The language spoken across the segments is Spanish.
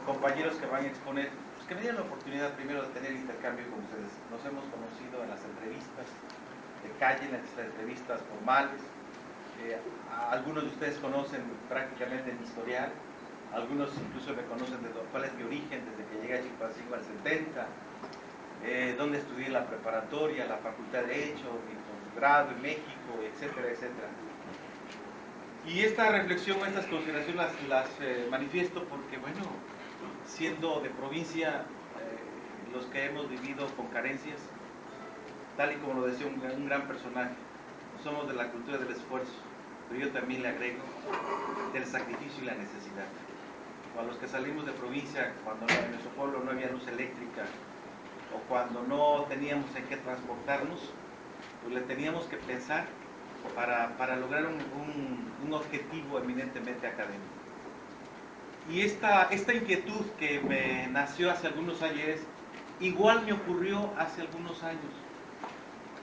compañeros que van a exponer, pues que me dieron la oportunidad primero de tener intercambio con ustedes. Nos hemos conocido en las entrevistas de calle, en las entrevistas formales. Algunos de ustedes conocen prácticamente mi historial, algunos incluso me conocen de cuál es mi origen, desde que llegué a Chilpancingo al 70, donde estudié la preparatoria, la Facultad de Derecho, mi posgrado en México, etcétera, etcétera. Y esta reflexión, estas consideraciones las manifiesto porque, bueno, siendo de provincia, los que hemos vivido con carencias, tal y como lo decía un gran personaje, somos de la cultura del esfuerzo, pero yo también le agrego del sacrificio y la necesidad. O a los que salimos de provincia, cuando en nuestro pueblo no había luz eléctrica, o cuando no teníamos en qué transportarnos, pues le teníamos que pensar para lograr un objetivo eminentemente académico. Y esta inquietud que me nació hace algunos años, igual me ocurrió hace algunos años.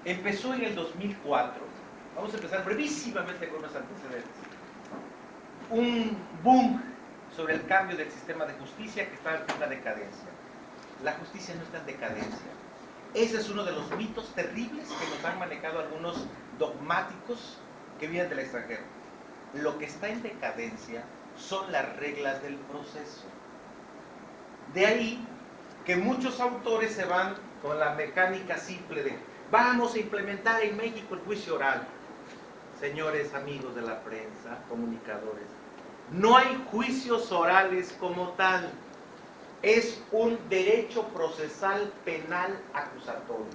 Empezó en el 2004, vamos a empezar brevísimamente con los antecedentes. Un boom sobre el cambio del sistema de justicia que está en la decadencia. La justicia no está en decadencia. Ese es uno de los mitos terribles que nos han manejado algunos dogmáticos que vienen del extranjero. Lo que está en decadencia son las reglas del proceso. De ahí que muchos autores se van con la mecánica simple de vamos a implementar en México el juicio oral. Señores amigos de la prensa, comunicadores, no hay juicios orales como tal. Es un derecho procesal penal acusatorio.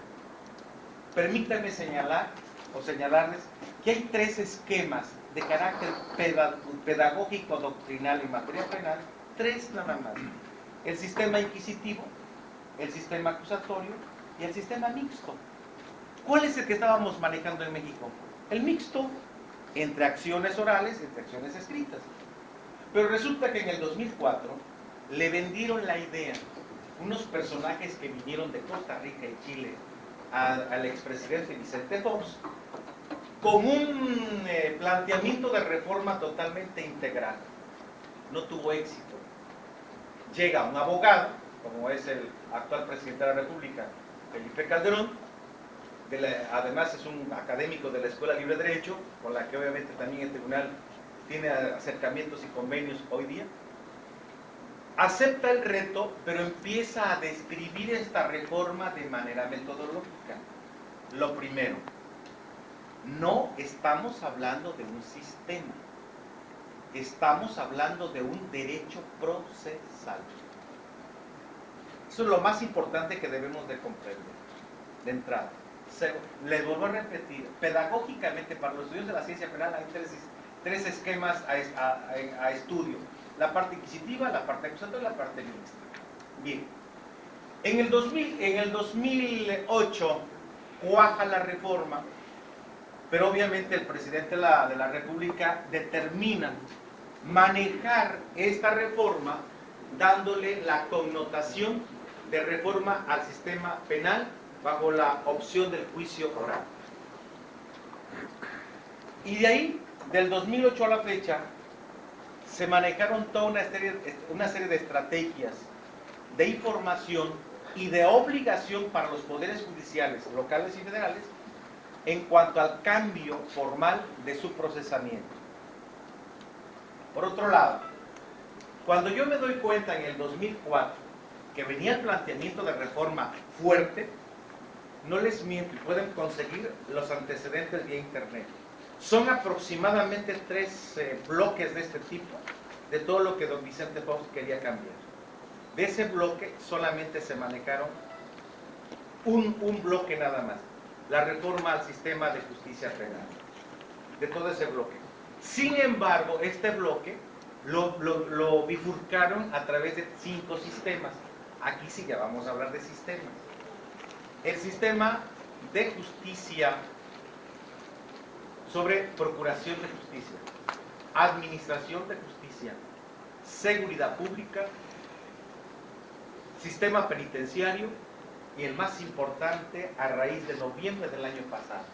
Permítanme señalarles que hay 3 esquemas de carácter pedagógico doctrinal en materia penal, 3 nada más. El sistema inquisitivo, el sistema acusatorio y el sistema mixto. ¿Cuál es el que estábamos manejando en México? El mixto, entre acciones orales y entre acciones escritas. Pero resulta que en el 2004 le vendieron la idea unos personajes que vinieron de Costa Rica y Chile al expresidente Vicente Fox con un planteamiento de reforma totalmente integral. No tuvo éxito. Llega un abogado, como es el actual presidente de la República, Felipe Calderón, además es un académico de la Escuela Libre de Derecho, con la que obviamente también el tribunal tiene acercamientos y convenios hoy día. Acepta el reto, pero empieza a describir esta reforma de manera metodológica. Lo primero, no estamos hablando de un sistema, estamos hablando de un derecho procesal. Eso es lo más importante que debemos de comprender, de entrada. Les vuelvo a repetir, pedagógicamente para los estudios de la ciencia penal hay 3 esquemas a estudio. La parte inquisitiva, la parte acusatoria y la parte mixta. Bien, en el 2008 cuaja la reforma, pero obviamente el presidente de la República determina manejar esta reforma dándole la connotación de reforma al sistema penal bajo la opción del juicio oral. Y de ahí, del 2008 a la fecha, se manejaron toda una serie de estrategias de información y de obligación para los poderes judiciales locales y federales en cuanto al cambio formal de su procesamiento. Por otro lado, cuando yo me doy cuenta en el 2004 que venía el planteamiento de reforma fuerte, no les miento y pueden conseguir los antecedentes vía internet. Son aproximadamente 3 bloques de este tipo de todo lo que don Vicente Fox quería cambiar. De ese bloque solamente se manejaron un bloque nada más, la reforma al sistema de justicia penal, de todo ese bloque. Sin embargo, este bloque lo bifurcaron a través de 5 sistemas. Aquí sí ya vamos a hablar de sistemas. El sistema de justicia sobre procuración de justicia, administración de justicia, seguridad pública, sistema penitenciario y el más importante a raíz de noviembre del año pasado,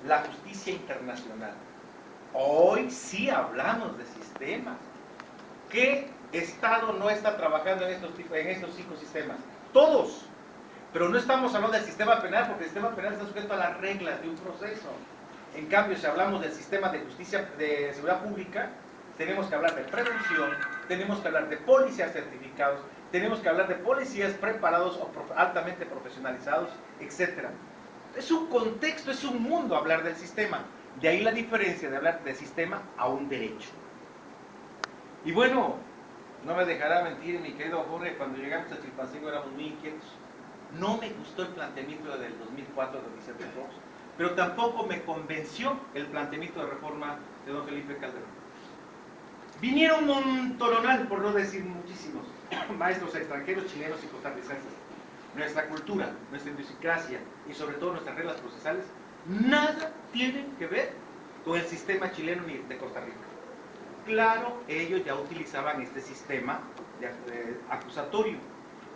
la justicia internacional. Hoy sí hablamos de sistemas. ¿Qué Estado no está trabajando en estos 5 sistemas. Todos. Pero no estamos hablando del sistema penal, porque el sistema penal está sujeto a las reglas de un proceso. En cambio, si hablamos del sistema de justicia, de seguridad pública, tenemos que hablar de prevención, tenemos que hablar de policías certificados, tenemos que hablar de policías preparados o altamente profesionalizados, etc. Es un contexto, es un mundo hablar del sistema. De ahí la diferencia de hablar del sistema a un derecho. Y bueno, no me dejará mentir mi querido Jorge, cuando llegamos a Chilpancingo éramos muy inquietos. No me gustó el planteamiento del 2004 de Vicente Fox, pero tampoco me convenció el planteamiento de reforma de don Felipe Calderón. Vinieron un montonal, por no decir muchísimos, maestros extranjeros, chilenos y costarricenses. Nuestra cultura, nuestra idiosincrasia y sobre todo nuestras reglas procesales, nada tienen que ver con el sistema chileno ni de Costa Rica. Claro, ellos ya utilizaban este sistema de acusatorio,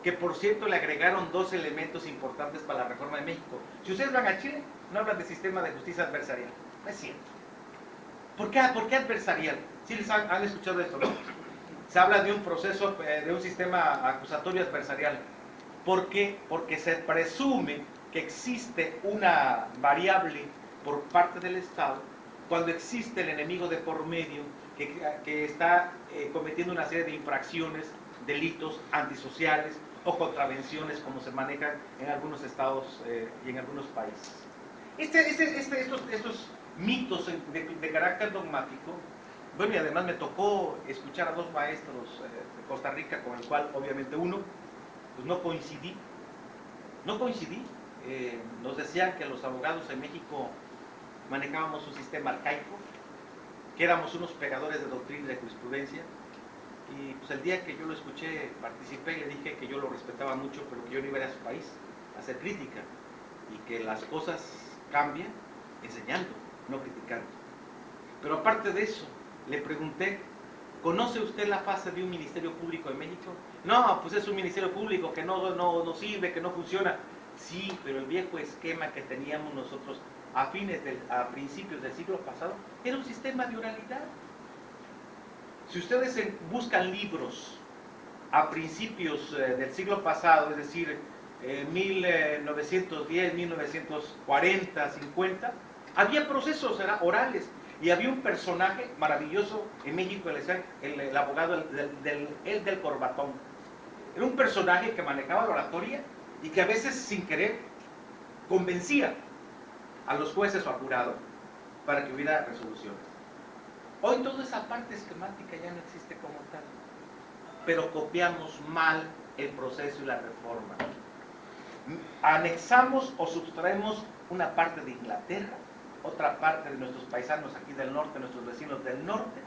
que por cierto le agregaron 2 elementos importantes para la reforma de México. Si ustedes van a Chile, no hablan de sistema de justicia adversarial. No es cierto. ¿Por qué adversarial? Si les han escuchado esto, ¿no? Se habla de un proceso, de un sistema acusatorio adversarial. ¿Por qué? Porque se presume que existe una variable por parte del Estado cuando existe el enemigo de por medio que está cometiendo una serie de infracciones, delitos antisociales o contravenciones como se manejan en algunos estados y en algunos países. Estos mitos de carácter dogmático, bueno, y además me tocó escuchar a 2 maestros de Costa Rica, con el cual obviamente uno, pues no coincidí, nos decían que los abogados en México manejábamos un sistema arcaico, que éramos unos pegadores de doctrina y de jurisprudencia, y pues el día que yo lo escuché, participé y le dije que yo lo respetaba mucho, pero que yo no iba a ir a su país a hacer crítica, y que las cosas cambian enseñando, no criticando. Pero aparte de eso, le pregunté, ¿conoce usted la fase de un ministerio público en México? No, pues es un ministerio público que no sirve, que no funciona. Sí, pero el viejo esquema que teníamos nosotros a principios del siglo pasado era un sistema de oralidad. Si ustedes buscan libros a principios del siglo pasado, es decir, 1910, 1940, 50, había procesos orales y había un personaje maravilloso en México, el abogado del corbatón. Era un personaje que manejaba la oratoria y que a veces sin querer convencía a los jueces o al jurado para que hubiera resoluciones. Hoy toda esa parte esquemática ya no existe como tal, pero copiamos mal el proceso y la reforma. Anexamos o sustraemos una parte de Inglaterra, otra parte de nuestros paisanos aquí del norte, nuestros vecinos del norte,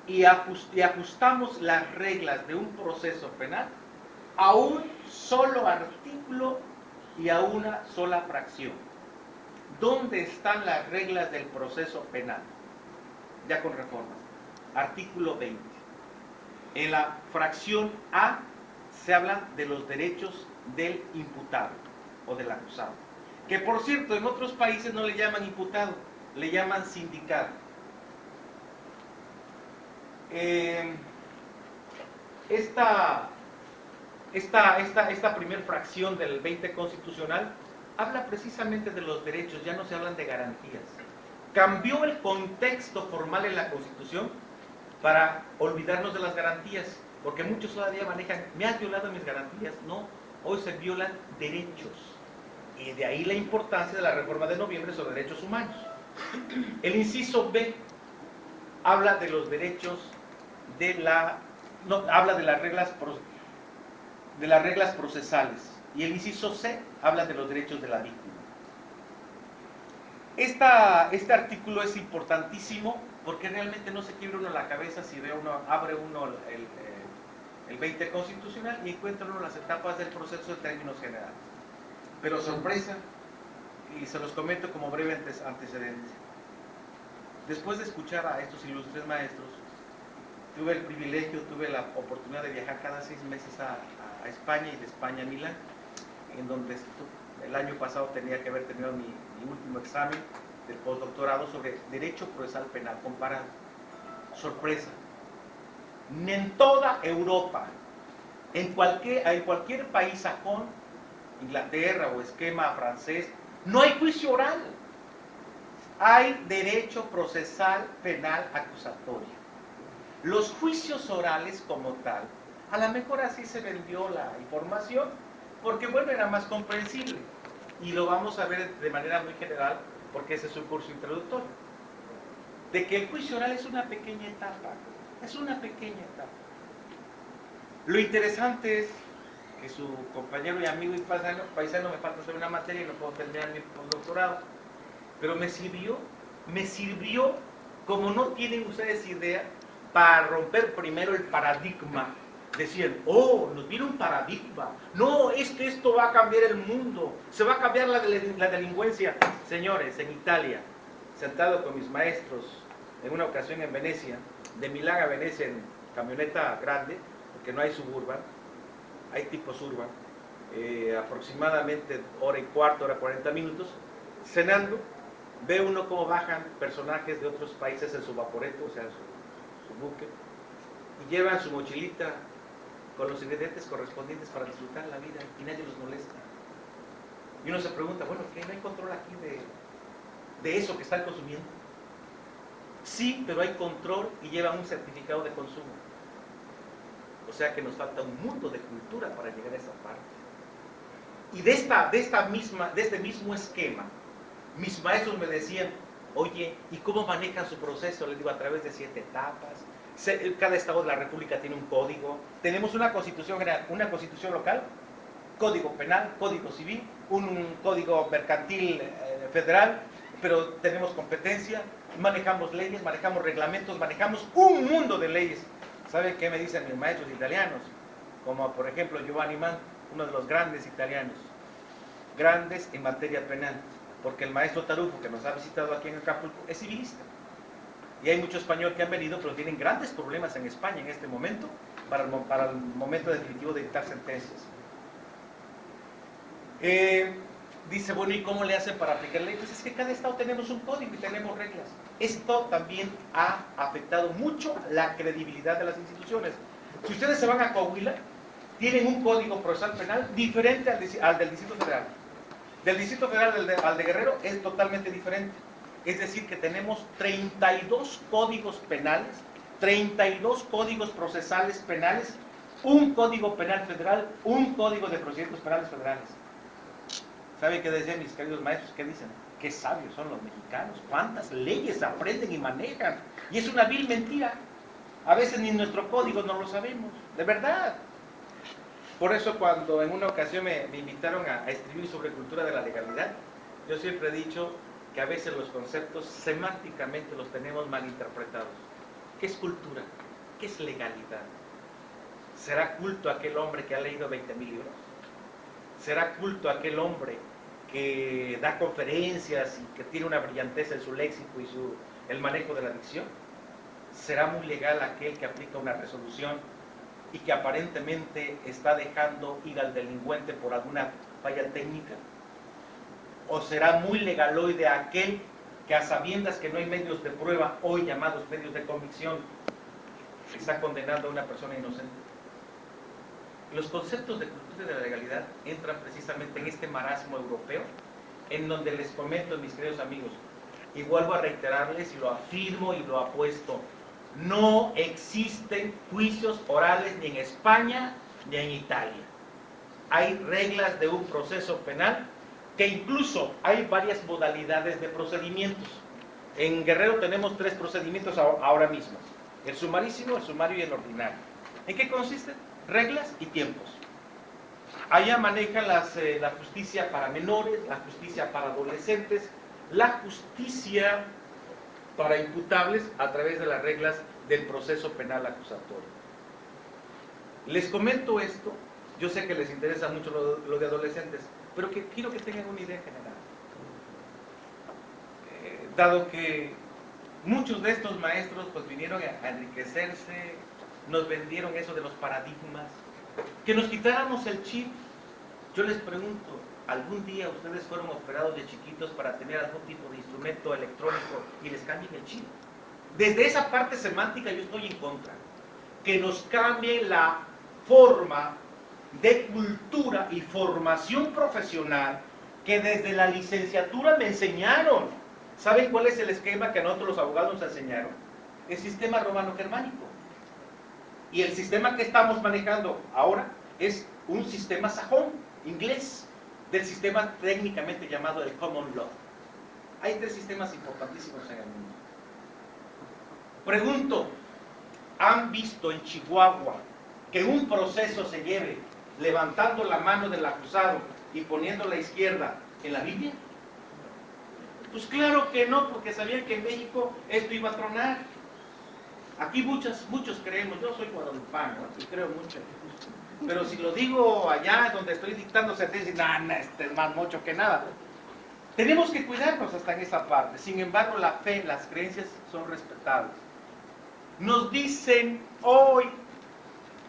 y ajustamos las reglas de un proceso penal a un solo artículo y a una sola fracción. ¿Dónde están las reglas del proceso penal? Ya con reformas. Artículo 20. En la fracción A se habla de los derechos del imputado o del acusado. Que por cierto, en otros países no le llaman imputado, le llaman sindicado. Esta primera fracción del 20 constitucional habla precisamente de los derechos, ya no se hablan de garantías. Cambió el contexto formal en la Constitución para olvidarnos de las garantías, porque muchos todavía manejan, me has violado mis garantías. No, hoy se violan derechos. Y de ahí la importancia de la reforma de noviembre sobre derechos humanos. El inciso B habla de los derechos habla de las reglas procesales, y el inciso C habla de los derechos de la víctima. Este artículo es importantísimo porque realmente no se quiebra uno la cabeza si abre uno el 20 constitucional y encuentra uno las etapas del proceso en términos generales. Pero sorpresa, y se los comento como breve antecedente. Después de escuchar a estos ilustres maestros, tuve el privilegio, tuve la oportunidad de viajar cada 6 meses a España y de España a Milán, en donde el año pasado tenía que haber tenido mi último examen del postdoctorado sobre Derecho Procesal Penal comparado. Sorpresa, En toda Europa, en cualquier país sajón, Inglaterra o esquema francés, no hay juicio oral. Hay derecho procesal penal acusatorio. Los juicios orales como tal, a lo mejor así se vendió la información, porque bueno, era más comprensible. Y lo vamos a ver de manera muy general, porque ese es un curso introductorio. De que el juicio oral es una pequeña etapa, es una pequeña etapa. Lo interesante es que su compañero y amigo y paisano me falta hacer una materia y no puedo terminar mi postdoctorado, pero me sirvió como no tienen ustedes idea, para romper primero el paradigma. Decían, oh, nos viene un paradigma, no, es que esto va a cambiar el mundo, se va a cambiar la delincuencia. Señores, en Italia, sentado con mis maestros, en una ocasión en Venecia, de Milán a Venecia en camioneta grande, porque no hay suburban, hay tipo surban, aproximadamente hora y cuarto, hora 40 minutos, cenando, ve uno cómo bajan personajes de otros países en su vaporeto, o sea, su buque, y llevan su mochilita con los ingredientes correspondientes para disfrutar la vida y nadie los molesta. Y uno se pregunta, bueno, ¿qué? ¿No hay control aquí de eso que están consumiendo? Sí, pero hay control y llevan un certificado de consumo. O sea que nos falta un mundo de cultura para llegar a esa parte. Y de este mismo esquema, mis maestros me decían, oye, ¿y cómo manejan su proceso? Les digo, a través de 7 etapas. Cada estado de la república tiene un código. Tenemos una constitución general, una constitución local, código penal, código civil, un código mercantil federal, pero tenemos competencia, manejamos leyes, manejamos reglamentos, manejamos un mundo de leyes. ¿Saben qué me dicen mis maestros italianos? Como por ejemplo Giovanni Mann, uno de los grandes italianos, grandes en materia penal, porque el maestro Tarufo, que nos ha visitado aquí en Acapulco, es civilista. Y hay mucho español que han venido, pero tienen grandes problemas en España en este momento, para el momento definitivo de dictar sentencias. Dice, bueno, ¿y cómo le hacen para aplicar la ley? Pues es que cada estado tenemos un código y tenemos reglas. Esto también ha afectado mucho la credibilidad de las instituciones. Si ustedes se van a Coahuila, tienen un código procesal penal diferente al del Distrito Federal. Del Distrito Federal al de Guerrero es totalmente diferente. Es decir, que tenemos 32 códigos penales, 32 códigos procesales penales, un código penal federal, un código de procedimientos penales federales. ¿Saben qué decían mis queridos maestros? ¿Qué dicen? Qué sabios son los mexicanos, cuántas leyes aprenden y manejan. Y es una vil mentira. A veces ni nuestro código no lo sabemos, de verdad. Por eso cuando en una ocasión me invitaron a escribir sobre cultura de la legalidad, yo siempre he dicho que a veces los conceptos semánticamente los tenemos mal interpretados. ¿Qué es cultura? ¿Qué es legalidad? ¿Será culto aquel hombre que ha leído 20,000 libros? ¿Será culto aquel hombre que da conferencias y que tiene una brillantez en su léxico y el manejo de la dicción? ¿Será muy legal aquel que aplica una resolución y que aparentemente está dejando ir al delincuente por alguna falla técnica? ¿O será muy legaloide aquel que, a sabiendas que no hay medios de prueba, hoy llamados medios de convicción, está condenando a una persona inocente? Los conceptos de cultura de la legalidad entran precisamente en este marasmo europeo, en donde les comento, mis queridos amigos, y vuelvo a reiterarles y lo afirmo y lo apuesto, no existen juicios orales ni en España ni en Italia. Hay reglas de un proceso penal que incluso hay varias modalidades de procedimientos. En Guerrero tenemos 3 procedimientos ahora mismo: el sumarísimo, el sumario y el ordinario. ¿En qué consisten? Reglas y tiempos. Allá manejan la justicia para menores, la justicia para adolescentes, la justicia para imputables a través de las reglas del proceso penal acusatorio. Les comento esto, yo sé que les interesa mucho lo de adolescentes, pero quiero que tengan una idea general. Dado que muchos de estos maestros pues vinieron a enriquecerse, nos vendieron eso de los paradigmas, que nos quitáramos el chip. Yo les pregunto, ¿algún día ustedes fueron operados de chiquitos para tener algún tipo de instrumento electrónico y les cambien el chip? Desde esa parte semántica yo estoy en contra. que nos cambien la forma de cultura y formación profesional que desde la licenciatura me enseñaron. ¿Saben cuál es el esquema que a nosotros los abogados nos enseñaron? El sistema romano-germánico. Y el sistema que estamos manejando ahora es un sistema sajón, inglés, del sistema técnicamente llamado el Common Law. Hay tres sistemas importantísimos en el mundo. Pregunto, ¿han visto en Chihuahua que un proceso se lleve levantando la mano del acusado y poniendo la izquierda en la Biblia? Pues claro que no, porque sabían que en México esto iba a tronar. Aquí muchos creemos, yo soy guadalupano, aquí creo mucho. Pero si lo digo allá donde estoy dictando sentencias, no, este es más mucho que nada. Tenemos que cuidarnos hasta en esa parte. Sin embargo, la fe, las creencias son respetables. Nos dicen hoy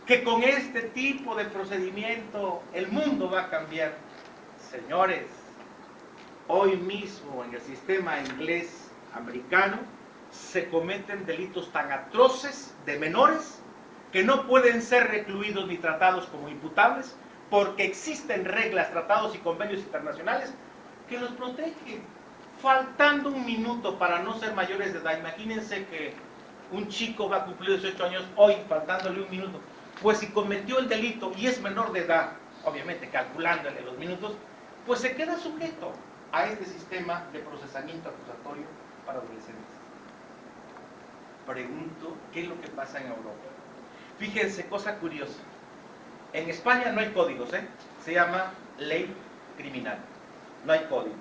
que con este tipo de procedimiento el mundo va a cambiar. Señores, hoy mismo en el sistema inglés americano se cometen delitos tan atroces de menores que no pueden ser recluidos ni tratados como imputables porque existen reglas, tratados y convenios internacionales que los protegen. Faltando un minuto para no ser mayores de edad, imagínense que un chico va a cumplir 18 años hoy, faltándole un minuto. Pues si cometió el delito y es menor de edad, obviamente calculándole los minutos, pues se queda sujeto a este sistema de procesamiento acusatorio para adolescentes. Pregunto, ¿qué es lo que pasa en Europa? Fíjense, cosa curiosa. En España no hay códigos, se llama ley criminal. No hay códigos.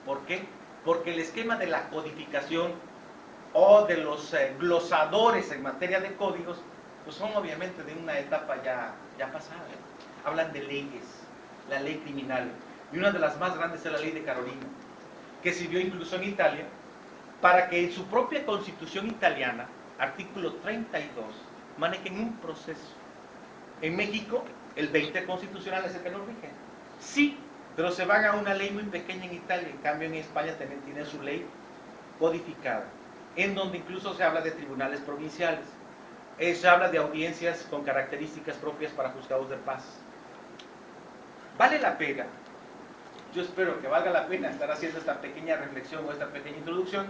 ¿Por qué? Porque el esquema de la codificación o de los glosadores en materia de códigos, pues son obviamente de una etapa ya pasada. Hablan de leyes, la ley criminal. Y una de las más grandes es la ley de Carolina, que sirvió incluso en Italia, para que en su propia constitución italiana, artículo 32, manejen un proceso. En México, el 20 constitucional es el que nos rige. Sí, pero se van a una ley muy pequeña en Italia, en cambio en España también tienen su ley codificada, en donde incluso se habla de tribunales provinciales, se habla de audiencias con características propias para juzgados de paz. ¿Vale la pena? Yo espero que valga la pena estar haciendo esta pequeña reflexión o esta pequeña introducción.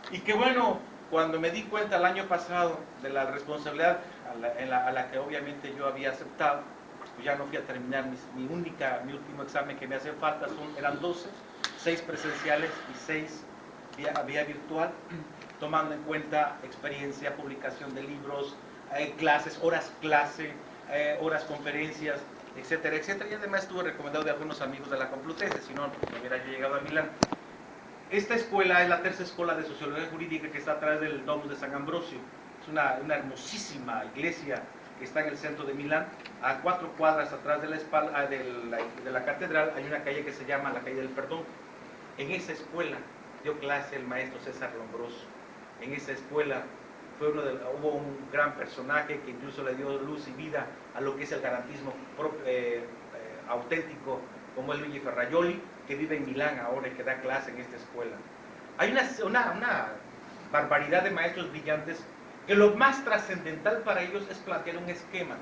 Y que bueno, cuando me di cuenta el año pasado de la responsabilidad a la que obviamente yo había aceptado, pues ya no fui a terminar mi último examen que me hacen falta, eran 12, 6 presenciales y 6 vía virtual, tomando en cuenta experiencia, publicación de libros, clases, horas clase, horas conferencias, etcétera, etcétera. Y además estuve recomendado de algunos amigos de la Complutense, si no, no hubiera yo llegado a Milán. Esta escuela es la tercera escuela de sociología jurídica que está atrás del Domus de San Ambrosio. Es una hermosísima iglesia que está en el centro de Milán. A 4 cuadras atrás de la catedral hay una calle que se llama la calle del Perdón. En esa escuela dio clase el maestro César Lombroso. En esa escuela hubo un gran personaje que incluso le dio luz y vida a lo que es el garantismo auténtico, como es Luigi Ferrajoli, que vive en Milán ahora y que da clase en esta escuela. Hay una barbaridad de maestros brillantes que lo más trascendental para ellos es plantear un esquema.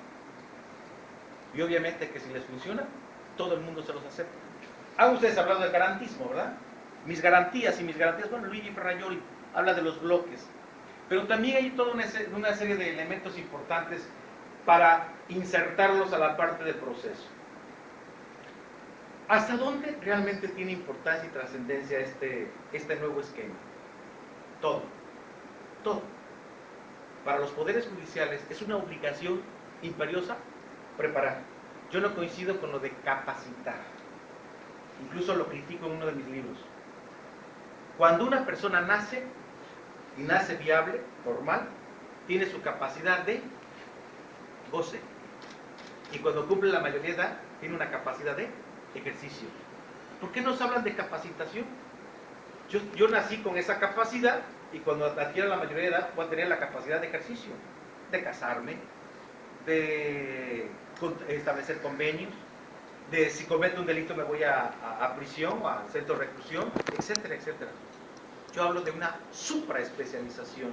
Y obviamente que si les funciona, todo el mundo se los acepta. Han ustedes hablado del garantismo, ¿verdad? Mis garantías, bueno, Luigi Ferrajoli habla de los bloques. Pero también hay toda una serie de elementos importantes para insertarlos a la parte del proceso. ¿Hasta dónde realmente tiene importancia y trascendencia este nuevo esquema? Todo. Para los poderes judiciales es una obligación imperiosa preparar. Yo no coincido con lo de capacitar. Incluso lo critico en uno de mis libros. Cuando una persona nace, y nace viable, normal, tiene su capacidad de goce. Y cuando cumple la mayoría de edad, tiene una capacidad de ejercicio. ¿Por qué nos hablan de capacitación? Yo nací con esa capacidad y cuando adquiera la mayoría de edad voy a tener la capacidad de ejercicio, de casarme, de establecer convenios, de si cometo un delito me voy a prisión o a centro de reclusión, etcétera, etcétera. Yo hablo de una supraespecialización.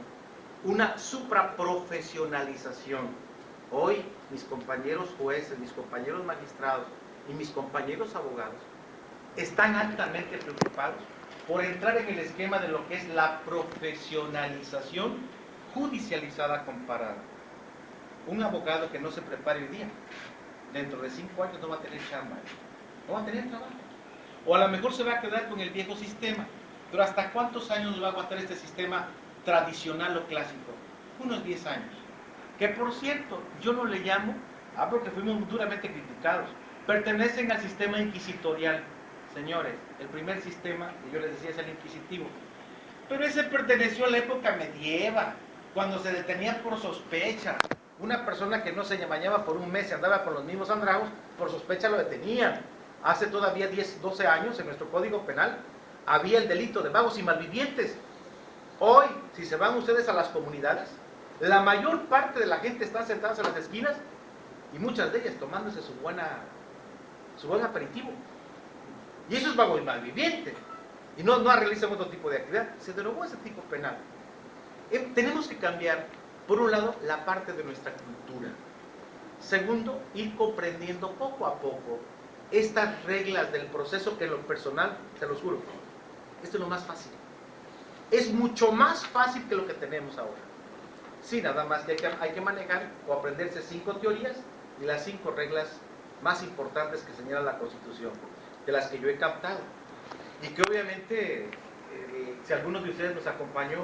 una supraprofesionalización. Hoy mis compañeros jueces, mis compañeros magistrados y mis compañeros abogados están altamente preocupados por entrar en el esquema de lo que es la profesionalización judicializada comparada. Un abogado que no se prepare hoy día, dentro de 5 años no va a tener chamba, no va a tener trabajo. O a lo mejor se va a quedar con el viejo sistema. Pero ¿hasta cuántos años va a aguantar este sistema tradicional o clásico? Unos 10 años. Que por cierto, yo no le llamo, porque fuimos duramente criticados, pertenecen al sistema inquisitorial. Señores, el primer sistema, que yo les decía, es el inquisitivo. Pero ese perteneció a la época medieval, cuando se detenía por sospecha. Una persona que no se bañaba por un mes y andaba con los mismos andrajos, por sospecha lo detenían. Hace todavía 10, 12 años, en nuestro Código Penal, había el delito de vagos y malvivientes. Hoy, si se van ustedes a las comunidades, la mayor parte de la gente está sentada en las esquinas y muchas de ellas tomándose su buen aperitivo. Y eso es vago y malviviente. Y no realizan otro tipo de actividad. Se derogó ese tipo penal. Tenemos que cambiar, por un lado, la parte de nuestra cultura. Segundo, ir comprendiendo poco a poco estas reglas del proceso que en lo personal, se los juro, esto es lo más fácil. Es mucho más fácil que lo que tenemos ahora. Sí, nada más que hay que manejar o aprenderse 5 teorías y las 5 reglas más importantes que señala la Constitución, de las que yo he captado. Y que obviamente, si alguno de ustedes nos acompañó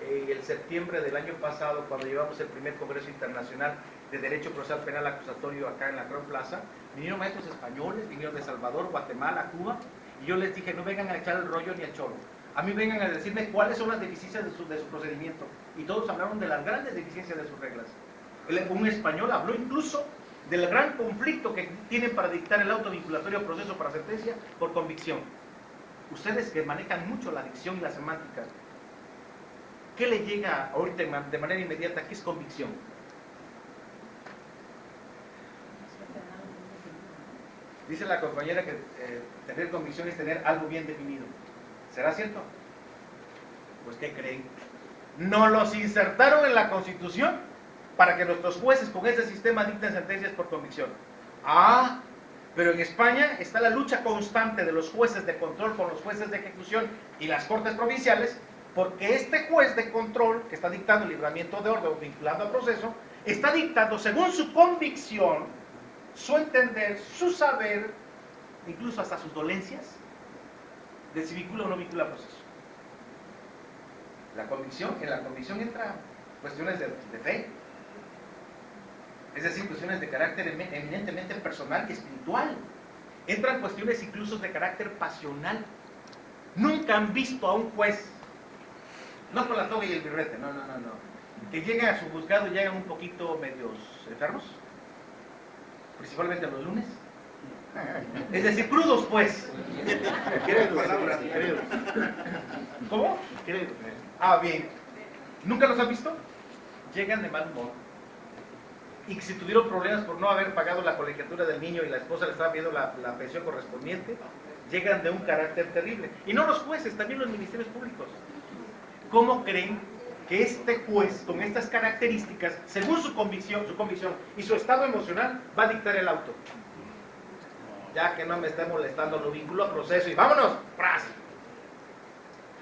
el septiembre del año pasado, cuando llevamos el primer Congreso Internacional de Derecho Procesal Penal Acusatorio acá en la Crown Plaza, vinieron maestros españoles, vinieron de Salvador, Guatemala, Cuba, y yo les dije, no vengan a echar el rollo ni el choro. A mí vengan a decirme cuáles son las deficiencias de su procedimiento. Y todos hablaron de las grandes deficiencias de sus reglas. Un español habló incluso del gran conflicto que tienen para dictar el auto vinculatorio proceso para sentencia por convicción. Ustedes que manejan mucho la dicción y la semántica, ¿qué le llega ahorita de manera inmediata? ¿Qué es convicción? Dice la compañera que tener convicción es tener algo bien definido. ¿Será cierto? Pues ¿qué creen? Nos los insertaron en la Constitución para que nuestros jueces con ese sistema dicten sentencias por convicción. Pero en España está la lucha constante de los jueces de control con los jueces de ejecución y las cortes provinciales, porque este juez de control que está dictando el libramiento de orden o vinculando a proceso, está dictando según su convicción, su entender, su saber, incluso hasta sus dolencias, de si vincula o no vincula a proceso. En la convicción entran cuestiones de fe, es decir, cuestiones de carácter eminentemente personal y espiritual. Entran cuestiones incluso de carácter pasional. Nunca han visto a un juez, no con la toga y el birrete, no, que lleguen a su juzgado y llegan un poquito medios enfermos, principalmente los lunes. Es decir, crudos pues. ¿Cómo? Bien. ¿Nunca los han visto? Llegan de mal humor. Y si tuvieron problemas por no haber pagado la colegiatura del niño y la esposa le estaba pidiendo la pensión correspondiente, llegan de un carácter terrible. Y no los jueces, también los ministerios públicos. ¿Cómo creen que este juez, con estas características, según su convicción y su estado emocional, va a dictar el auto? Ya que no me esté molestando, lo vinculo a proceso y vámonos, ¡pras!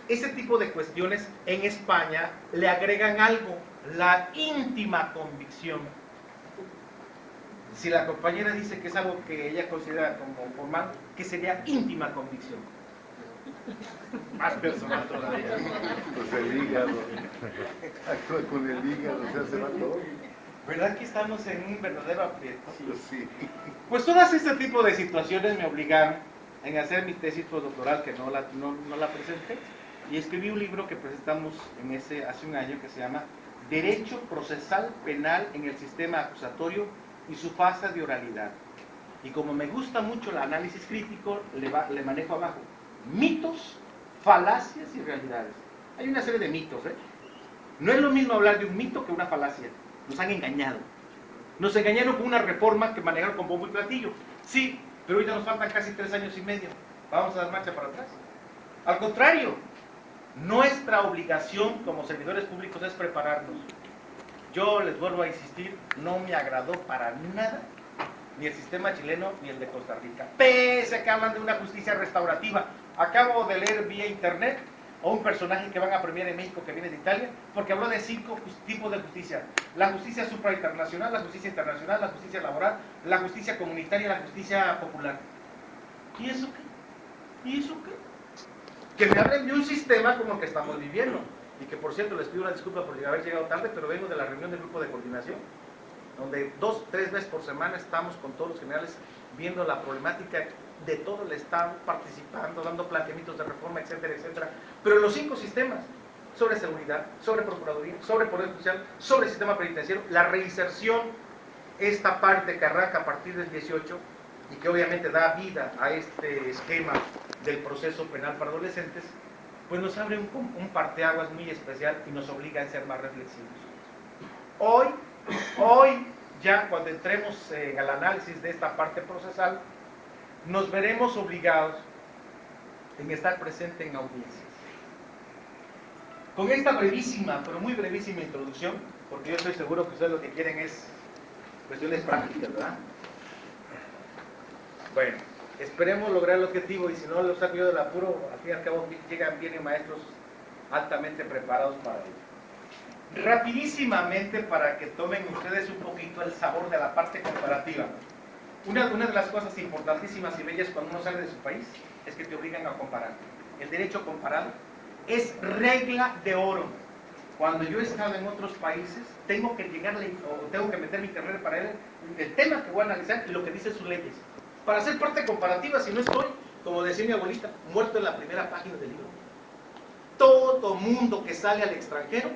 Ese tipo de cuestiones en España le agregan algo, la íntima convicción. Si la compañera dice que es algo que ella considera como formal, ¿qué sería íntima convicción? Más personal todavía. Pues el hígado. Actúa con el hígado, se va todo. ¿Verdad que estamos en un verdadero aprieto? Sí. Pues todas este tipo de situaciones me obligaron en hacer mi tesis postdoctoral, que no la presenté, y escribí un libro que presentamos hace un año que se llama Derecho Procesal Penal en el Sistema Acusatorio y su fase de oralidad. Y como me gusta mucho el análisis crítico, le manejo abajo mitos, falacias y realidades. Hay una serie de mitos, No es lo mismo hablar de un mito que una falacia. Nos han engañado. Nos engañaron con una reforma que manejaron con bombo y platillo. Sí, pero ahorita nos faltan casi 3 años y medio. ¿Vamos a dar marcha para atrás? Al contrario, Nuestra obligación como servidores públicos es prepararnos. Yo les vuelvo a insistir, no me agradó para nada ni el sistema chileno ni el de Costa Rica, pese a que hablan de una justicia restaurativa. Acabo de leer vía internet a un personaje que van a premiar en México que viene de Italia, porque habló de 5 tipos de justicia: la justicia suprainternacional, la justicia internacional, la justicia laboral, la justicia comunitaria y la justicia popular. ¿Y eso qué? ¿Y eso qué? Que me hablen de un sistema como el que estamos viviendo. Y que, por cierto, les pido una disculpa por haber llegado tarde, pero vengo de la reunión del grupo de coordinación, donde 2, 3 veces por semana estamos con todos los generales viendo la problemática de todo el Estado, participando, dando planteamientos de reforma, etcétera, etcétera. Pero en los 5 sistemas, sobre seguridad, sobre procuraduría, sobre poder judicial, sobre sistema penitenciario, la reinserción, esta parte que arranca a partir del 18 y que obviamente da vida a este esquema del proceso penal para adolescentes, pues nos abre un parteaguas muy especial y nos obliga a ser más reflexivos. Hoy, ya cuando entremos en el análisis de esta parte procesal, nos veremos obligados en estar presente en audiencias. Con esta brevísima, pero muy brevísima introducción, porque yo estoy seguro que ustedes lo que quieren es cuestiones prácticas, ¿verdad? Bueno, esperemos lograr el objetivo, y si no lo saco yo del apuro, al fin y al cabo vienen maestros altamente preparados para ello. Rapidísimamente, para que tomen ustedes un poquito el sabor de la parte comparativa. Una de las cosas importantísimas y bellas cuando uno sale de su país es que te obligan a comparar. El derecho comparado es regla de oro. Cuando yo he estado en otros países, tengo que llegarle o tengo que meter mi carrera para él, el tema que voy a analizar y lo que dicen sus leyes. Para hacer parte comparativa, si no estoy, como decía mi abuelita, muerto en la primera página del libro. Todo mundo que sale al extranjero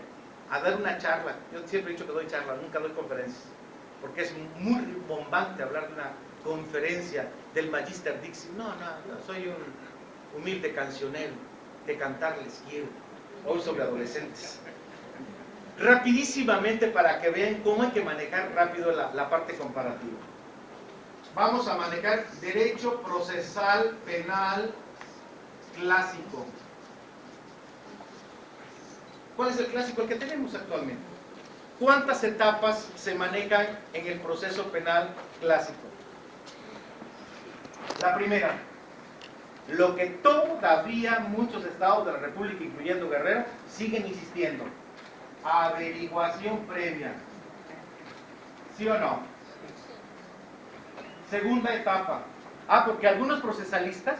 a dar una charla, yo siempre he dicho que doy charlas, nunca doy conferencias, porque es muy bombante hablar de una conferencia del Magister Dixit. No, soy un humilde cancionero, de cantar les quiero, hoy sobre adolescentes. Rapidísimamente, para que vean cómo hay que manejar rápido la parte comparativa. Vamos a manejar derecho procesal penal clásico. ¿Cuál es el clásico? El que tenemos actualmente. ¿Cuántas etapas se manejan en el proceso penal clásico? La primera, lo que todavía muchos estados de la República, incluyendo Guerrero, siguen insistiendo: averiguación previa. ¿Sí o no? Segunda etapa. Porque algunos procesalistas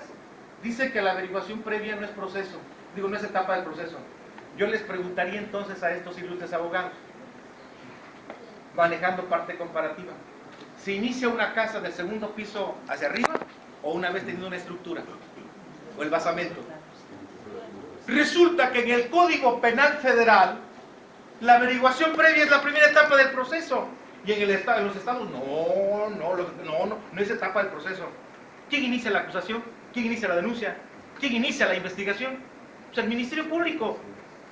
dicen que la averiguación previa no es proceso, no es etapa del proceso. Yo les preguntaría entonces a estos ilustres abogados, manejando parte comparativa: ¿se inicia una casa del segundo piso hacia arriba o una vez teniendo una estructura o el basamento? Resulta que en el Código Penal Federal la averiguación previa es la primera etapa del proceso, y en los estados no es etapa del proceso. ¿Quién inicia la acusación? ¿Quién inicia la denuncia? ¿Quién inicia la investigación? Pues el Ministerio Público.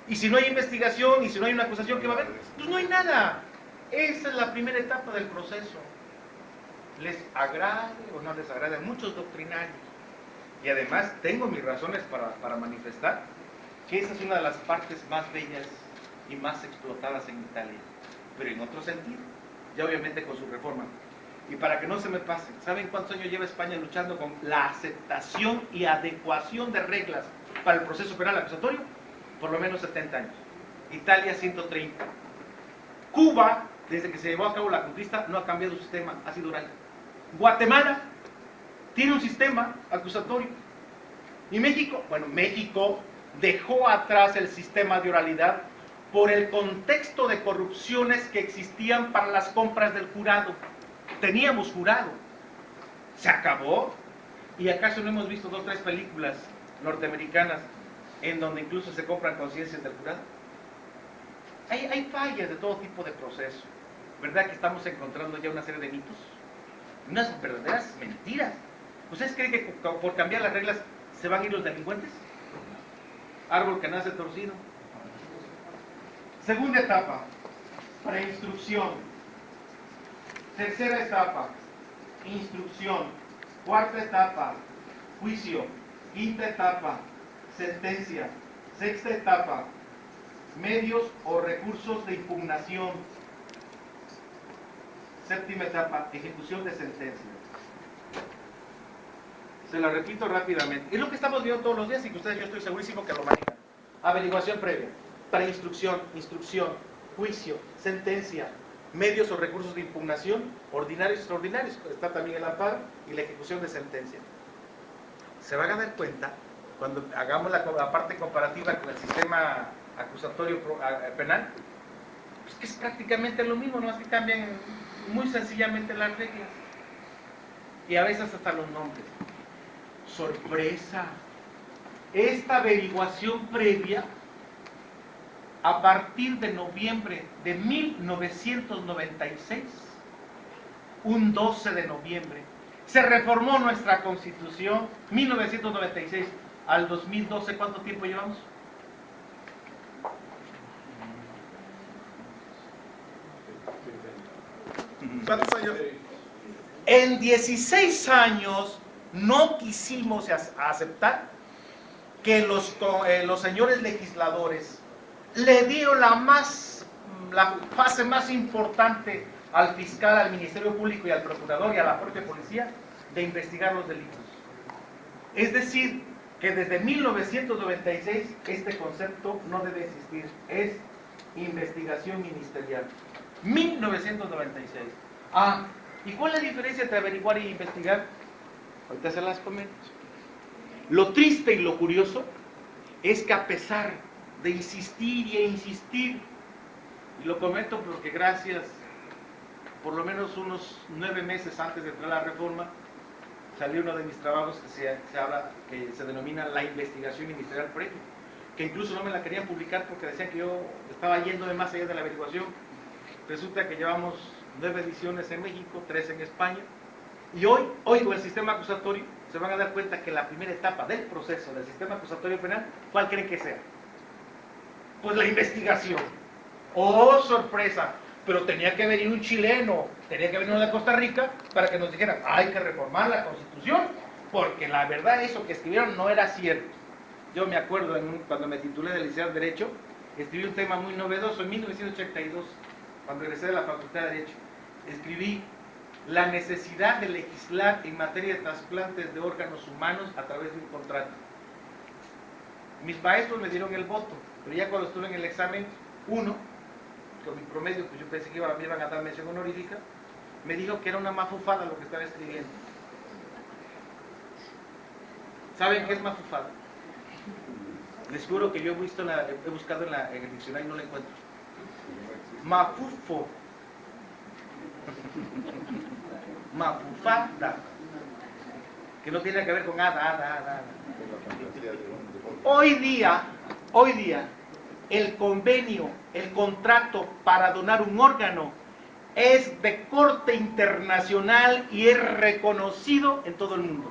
Y si no hay investigación y si no hay una acusación, ¿qué va a haber? Pues no hay nada. Esa es la primera etapa del proceso. Les agrade o no les agrade a muchos doctrinarios. Y además tengo mis razones para manifestar que esa es una de las partes más bellas y más explotadas en Italia, pero en otro sentido, ya obviamente con su reforma. Y para que no se me pase, ¿saben cuántos años lleva España luchando con la aceptación y adecuación de reglas para el proceso penal acusatorio? Por lo menos 70 años. Italia 130. Cuba, desde que se llevó a cabo la conquista, no ha cambiado su sistema, ha sido oral. Guatemala tiene un sistema acusatorio. Y México, México dejó atrás el sistema de oralidad por el contexto de corrupciones que existían para las compras del jurado. Teníamos jurado, se acabó. ¿Y acaso no hemos visto 2 o 3 películas norteamericanas en donde incluso se compran conciencias del jurado? Hay fallas de todo tipo de proceso. ¿Verdad que estamos encontrando ya una serie de mitos? Unas verdaderas mentiras. ¿Ustedes creen que por cambiar las reglas se van a ir los delincuentes? Árbol que nace torcido. Segunda etapa, preinstrucción. Tercera etapa, instrucción. Cuarta etapa, juicio. Quinta etapa, sentencia. Sexta etapa, medios o recursos de impugnación. Séptima etapa, ejecución de sentencia. Se la repito rápidamente. Es lo que estamos viendo todos los días y que ustedes, yo estoy segurísimo que lo manejan. Averiguación previa, preinstrucción, instrucción, juicio, sentencia, medios o recursos de impugnación, ordinarios y extraordinarios. Está también el amparo y la ejecución de sentencia. Se van a dar cuenta, cuando hagamos la parte comparativa con el sistema acusatorio penal, pues que es prácticamente lo mismo, no más que cambian muy sencillamente las reglas. Y a veces hasta los nombres. Sorpresa. Esta averiguación previa, a partir de noviembre de 1996, un 12 de noviembre, se reformó nuestra Constitución, 1996 al 2012, ¿cuánto tiempo llevamos? ¿Cuántos años? En 16 años no quisimos aceptar que los señores legisladores le dieron la fase más importante al fiscal, al Ministerio Público y al procurador y a la propia policía de investigar los delitos. Es decir, que desde 1996 este concepto no debe existir, es investigación ministerial. 1996. ¿Y cuál es la diferencia entre averiguar y investigar? Ahorita se las comento. Lo triste y lo curioso es que a pesar de insistir e insistir, y lo comento porque gracias, por lo menos unos 9 meses antes de entrar a la reforma, salió uno de mis trabajos que se denomina la investigación ministerial previa, que incluso no me la querían publicar porque decían que yo estaba yéndome más allá de la averiguación. Resulta que llevamos 9 ediciones en México, 3 en España, y hoy con el sistema acusatorio se van a dar cuenta que la primera etapa del proceso del sistema acusatorio penal, ¿cuál creen que sea? Pues la investigación. ¡Oh, sorpresa! Pero tenía que venir un chileno, tenía que venir uno de Costa Rica para que nos dijeran, hay que reformar la Constitución, porque la verdad eso que escribieron no era cierto. Yo me acuerdo cuando me titulé de licenciado en Derecho, escribí un tema muy novedoso en 1982, cuando egresé de la Facultad de Derecho. Escribí la necesidad de legislar en materia de trasplantes de órganos humanos a través de un contrato. Mis maestros me dieron el voto, pero ya cuando estuve en el examen 1, con mi promedio, pues yo pensé que me iban a dar mención honorífica, me dijo que era una mafufada lo que estaba escribiendo. ¿Saben qué es mafufada? Les juro que yo he buscado en el diccionario y no la encuentro. Mafufo. Mafufada. Que no tiene que ver con hada. Hoy día, el convenio, el contrato para donar un órgano es de corte internacional y es reconocido en todo el mundo.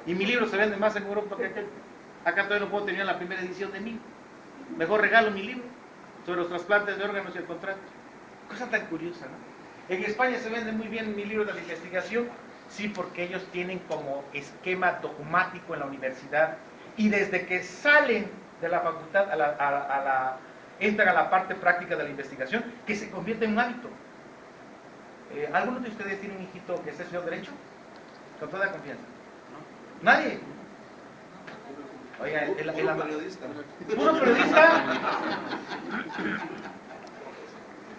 Y mi libro se vende más en Europa que aquel. Acá todavía no puedo tener la primera edición de mí. Mejor regalo mi libro sobre los trasplantes de órganos y el contrato. Cosa tan curiosa, ¿no? En España se vende muy bien mi libro de la investigación, sí, porque ellos tienen como esquema dogmático en la universidad y desde que salen de la facultad entran a la parte práctica de la investigación, que se convierte en un hábito. ¿Algunos de ustedes tienen un hijito que esté estudiando Derecho? Con toda confianza. ¿No? ¿Nadie? Oiga, puro periodista. ¿Puro periodista?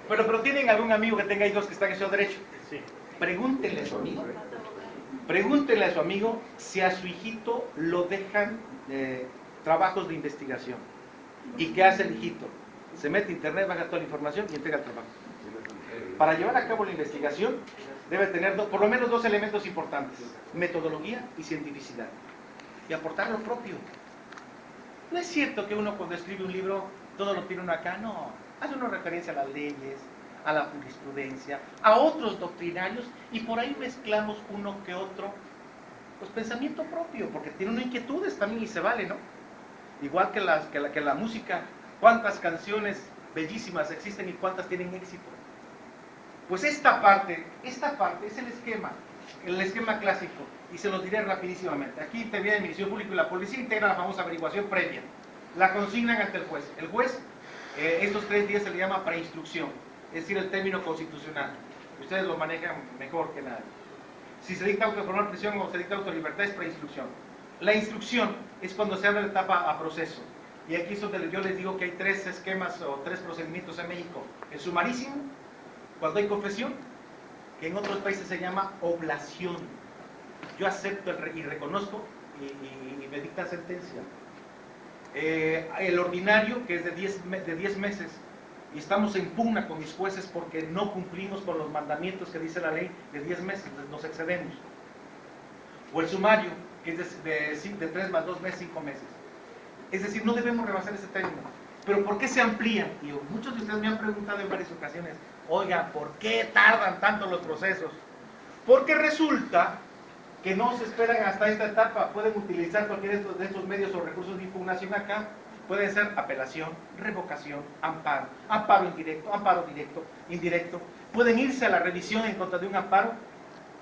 Pero ¿tienen algún amigo que tenga hijos que están estudiando Derecho? Sí. Pregúntenle a su amigo. Pregúntenle a su amigo si a su hijito lo dejan trabajos de investigación. ¿Y qué hace el hijito? Se mete a internet, baja toda la información y entrega el trabajo. Para llevar a cabo la investigación debe tener por lo menos 2 elementos importantes: metodología y cientificidad. Y aportar lo propio. No es cierto que uno cuando escribe un libro todo lo tiene uno acá, no. Hace una referencia a las leyes, a la jurisprudencia, a otros doctrinarios y por ahí mezclamos uno que otro, pues pensamiento propio, porque tiene unas inquietudes también y se vale, ¿no? Igual que la música, cuántas canciones bellísimas existen y cuántas tienen éxito. Pues esta parte es el esquema clásico, y se los diré rapidísimamente. Aquí interviene el Ministerio Público y la Policía integra la famosa averiguación previa. la consignan ante el juez. El juez, estos 3 días se le llama preinstrucción, es decir, el término constitucional. Ustedes lo manejan mejor que nadie. Si se dicta auto de formal prisión o se dicta auto de libertad, es preinstrucción. La instrucción es cuando se abre la etapa a proceso. Y aquí es donde yo les digo que hay 3 esquemas o 3 procedimientos en México. El sumarísimo, cuando hay confesión, que en otros países se llama oblación. Yo acepto y reconozco y me dicta sentencia. El ordinario, que es de 10 meses, y estamos en pugna con mis jueces porque no cumplimos con los mandamientos que dice la ley de 10 meses, nos excedemos. O el sumario, que es de 3 más 2 meses, 5 meses. Es decir, no debemos rebasar ese término. Pero ¿por qué se amplían? Y muchos de ustedes me han preguntado en varias ocasiones, oiga, ¿por qué tardan tanto los procesos? Porque resulta que no se esperan hasta esta etapa, pueden utilizar cualquiera de estos medios o recursos de impugnación acá, pueden ser apelación, revocación, amparo, amparo indirecto, amparo directo, indirecto, pueden irse a la revisión en contra de un amparo,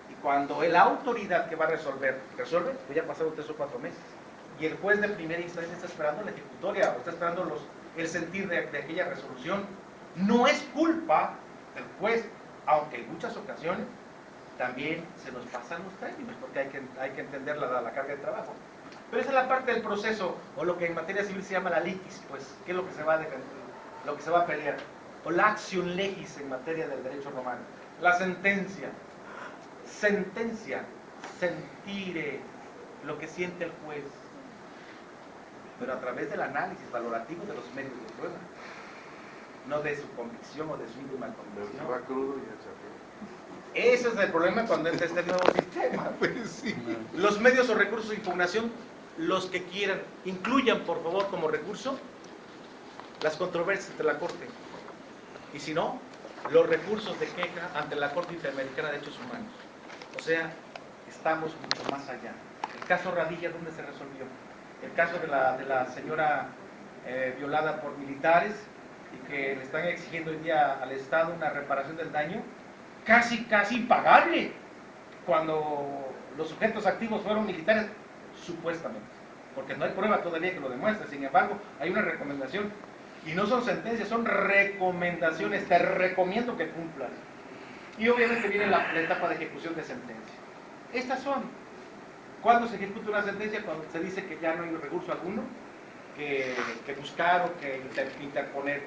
y cuando la autoridad que va a resolver, pues ya pasaron 3 o 4 meses, y el juez de primera instancia está esperando la ejecutoria, o está esperando el sentir de aquella resolución. No es culpa del juez, aunque en muchas ocasiones también se nos pasan los términos, porque hay que entender la carga de trabajo. Pero esa es la parte del proceso, o lo que en materia civil se llama la litis, pues, ¿qué es lo que se va a defender, lo que se va a pelear? O la acción legis en materia del derecho romano. La sentencia, sentire, lo que siente el juez, pero a través del análisis valorativo de los medios de prueba, no de su convicción o de su íntima convicción. Se va crudo y ya chapó. Ese es el problema cuando entra este nuevo sistema. Pues sí. Los medios o recursos de impugnación, los que quieran, incluyan por favor como recurso las controversias de la Corte. Y si no, los recursos de queja ante la Corte Interamericana de Derechos Humanos. O sea, estamos mucho más allá. El caso Radilla, ¿dónde se resolvió? El caso de la señora violada por militares y que le están exigiendo hoy día al Estado una reparación del daño casi impagable, cuando los sujetos activos fueron militares, supuestamente, porque no hay prueba todavía que lo demuestre. Sin embargo, hay una recomendación, y no son sentencias, son recomendaciones, te recomiendo que cumplas. Y obviamente viene la etapa de ejecución de sentencia. Estas son, cuando se ejecuta una sentencia, cuando se dice que ya no hay recurso alguno que buscar o que interponer.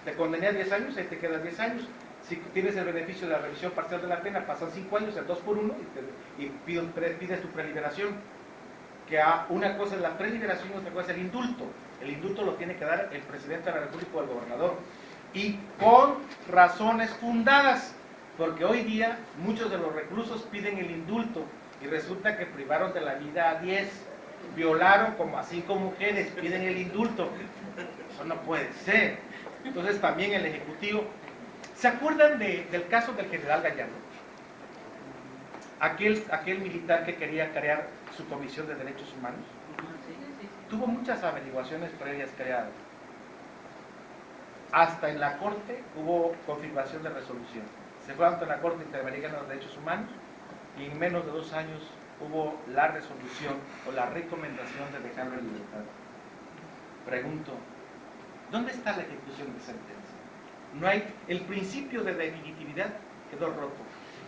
Te condené a 10 años, ahí te quedan 10 años. Si tienes el beneficio de la revisión parcial de la pena, pasan 5 años, el 2 por 1, y pides tu preliberación. Que una cosa es la preliberación y otra cosa es el indulto. El indulto lo tiene que dar el presidente de la República o el gobernador. Y con razones fundadas, porque hoy día muchos de los reclusos piden el indulto y resulta que privaron de la vida a 10, violaron como a 5 mujeres, piden el indulto. Eso no puede ser. Entonces también el Ejecutivo... ¿Se acuerdan del caso del general Gallardo? Aquel militar que quería crear su Comisión de Derechos Humanos. Tuvo muchas averiguaciones previas creadas. Hasta en la Corte hubo confirmación de resolución. Se fue ante la Corte Interamericana de los Derechos Humanos y en menos de 2 años hubo la resolución o la recomendación de dejarlo en libertad. Pregunto, ¿dónde está la ejecución de sentencia? No hay, el principio de definitividad quedó roto.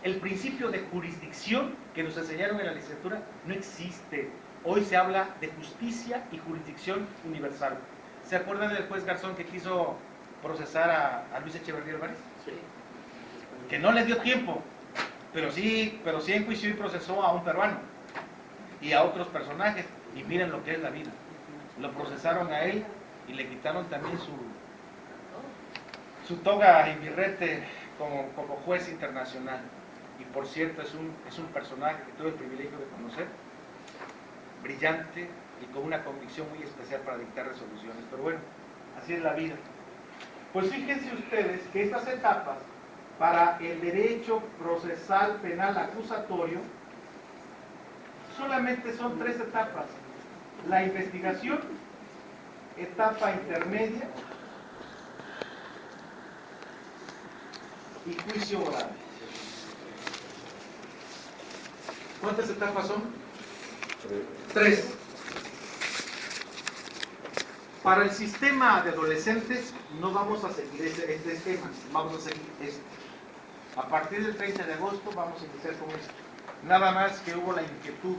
El principio de jurisdicción que nos enseñaron en la licenciatura no existe. Hoy se habla de justicia y jurisdicción universal. ¿Se acuerdan del juez Garzón que quiso procesar a Luis Echeverría Álvarez? Sí. Que no le dio tiempo, pero sí enjuició y procesó a un peruano y a otros personajes. Y miren lo que es la vida. Lo procesaron a él y le quitaron también su toga y birrete como juez internacional. Y por cierto, es un personaje que tuve el privilegio de conocer, brillante y con una convicción muy especial para dictar resoluciones. Pero bueno, así es la vida. Pues fíjense ustedes que estas etapas para el derecho procesal penal acusatorio solamente son 3 etapas. La investigación, etapa intermedia y juicio oral. ¿Cuántas etapas son? 3. Para el sistema de adolescentes no vamos a seguir este esquema, vamos a seguir este. A partir del 30 de agosto vamos a iniciar con esto. Nada más que hubo la inquietud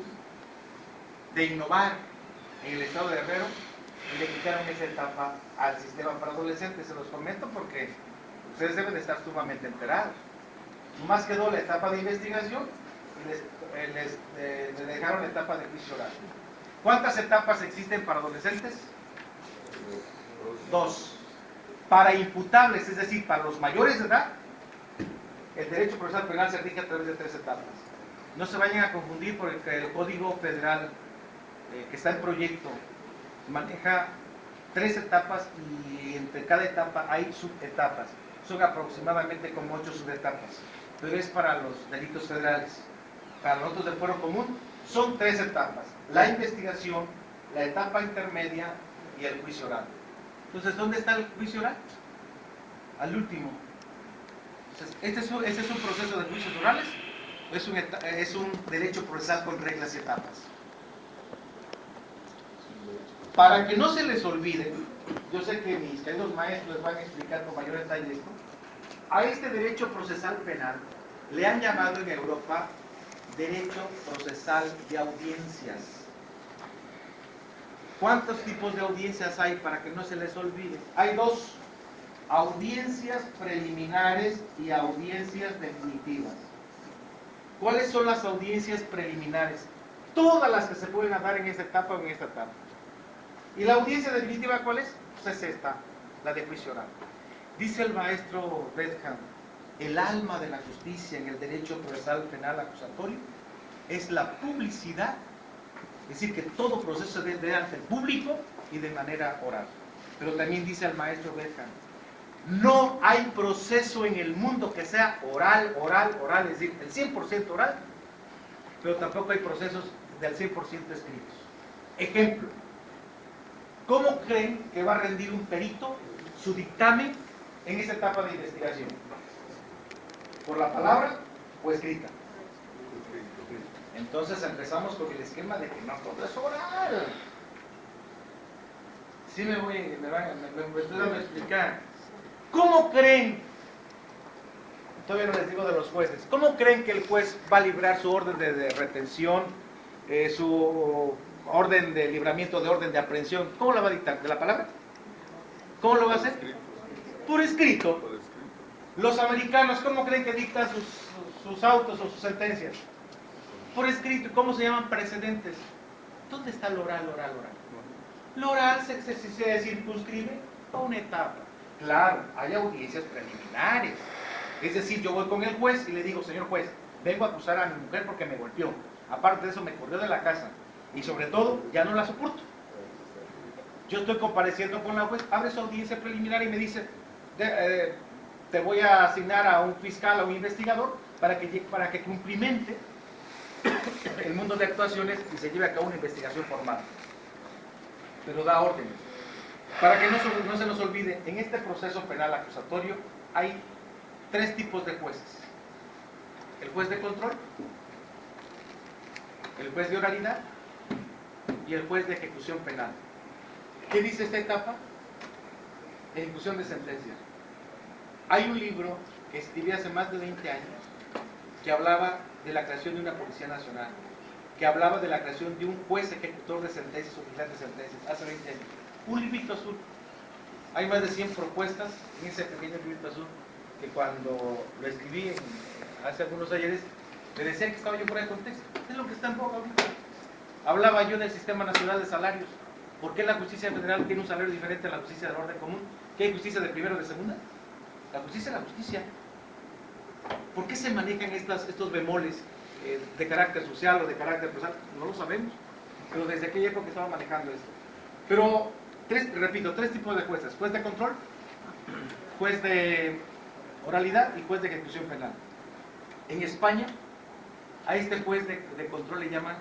de innovar en el estado de Guerrero y le quitaron esa etapa al sistema para adolescentes. Se los comento porque ustedes deben de estar sumamente enterados. Más quedó la etapa de investigación y les dejaron la etapa de juicio oral. ¿Cuántas etapas existen para adolescentes? 2. Para imputables, es decir, para los mayores de edad, el derecho procesal penal se rige a través de 3 etapas. No se vayan a confundir porque el Código Federal que está en proyecto maneja 3 etapas y entre cada etapa hay subetapas. Son aproximadamente como 8 subetapas, pero es para los delitos federales. Para nosotros del fuero común son 3 etapas: la investigación, la etapa intermedia y el juicio oral. Entonces, ¿dónde está el juicio oral? Al último. Entonces, ¿este es un proceso de juicios orales o es un derecho procesal con reglas y etapas? Para que no se les olvide, yo sé que mis queridos maestros les van a explicar con mayor detalle esto, a este derecho procesal penal le han llamado en Europa derecho procesal de audiencias. ¿Cuántos tipos de audiencias hay para que no se les olvide? Hay 2, audiencias preliminares y audiencias definitivas. ¿Cuáles son las audiencias preliminares? Todas las que se pueden dar en esta etapa o en esta etapa. ¿Y la audiencia definitiva cuál es? Pues es esta, la de juicio oral. Dice el maestro Bedham, el alma de la justicia en el derecho procesal penal acusatorio es la publicidad, es decir, que todo proceso se debe ante el público y de manera oral. Pero también dice el maestro Bedham, no hay proceso en el mundo que sea oral, es decir, el 100% oral, pero tampoco hay procesos del 100% escritos. Ejemplo, ¿cómo creen que va a rendir un perito su dictamen en esa etapa de investigación? ¿Por la palabra o escrita? Entonces empezamos con el esquema de que no todo es oral. Sí me estoy dando a explicar. ¿Cómo creen? Todavía no les digo de los jueces. ¿Cómo creen que el juez va a librar su orden de retención, su orden de libramiento de orden de aprehensión? ¿Cómo lo va a dictar? ¿De la palabra? ¿Cómo lo va a hacer? Por escrito. Los americanos, ¿cómo creen que dictan sus autos o sus sentencias? Por escrito. ¿Cómo se llaman? Precedentes. ¿Dónde está el oral? Lo oral se circunscribe a una etapa. Claro, hay audiencias preliminares. Es decir, yo voy con el juez y le digo, señor juez, vengo a acusar a mi mujer porque me golpeó. Aparte de eso, me corrió de la casa. Y sobre todo, ya no la soporto. Yo estoy compareciendo con la juez, abre su audiencia preliminar y me dice, te voy a asignar a un fiscal, a un investigador, para que cumplimente el mundo de actuaciones y se lleve a cabo una investigación formal. Pero da órdenes. Para que no se nos olvide, en este proceso penal acusatorio hay 3 tipos de jueces: el juez de control, el juez de oralidad y el juez de ejecución penal. ¿Qué dice esta etapa? Ejecución de sentencia. Hay un libro que escribí hace más de 20 años que hablaba de la creación de una Policía Nacional, que hablaba de la creación de un juez ejecutor de sentencias, oficial de sentencias, hace 20 años. Un librito azul. Hay más de 100 propuestas en ese pequeño librito azul que cuando lo escribí hace algunos ayeres, le decía que estaba yo fuera de contexto. Es lo que está en boga ahorita. Hablaba yo del Sistema Nacional de Salarios. ¿Por qué la justicia federal tiene un salario diferente a la justicia del orden común? ¿Qué hay justicia de primera o de segunda? La justicia es la justicia. ¿Por qué se manejan estos bemoles de carácter social o de carácter personal? No lo sabemos. Pero desde aquella época estaba manejando esto. Pero, repito, 3 tipos de jueces: juez de control, juez de oralidad y juez de ejecución penal. En España, a este juez de control le llaman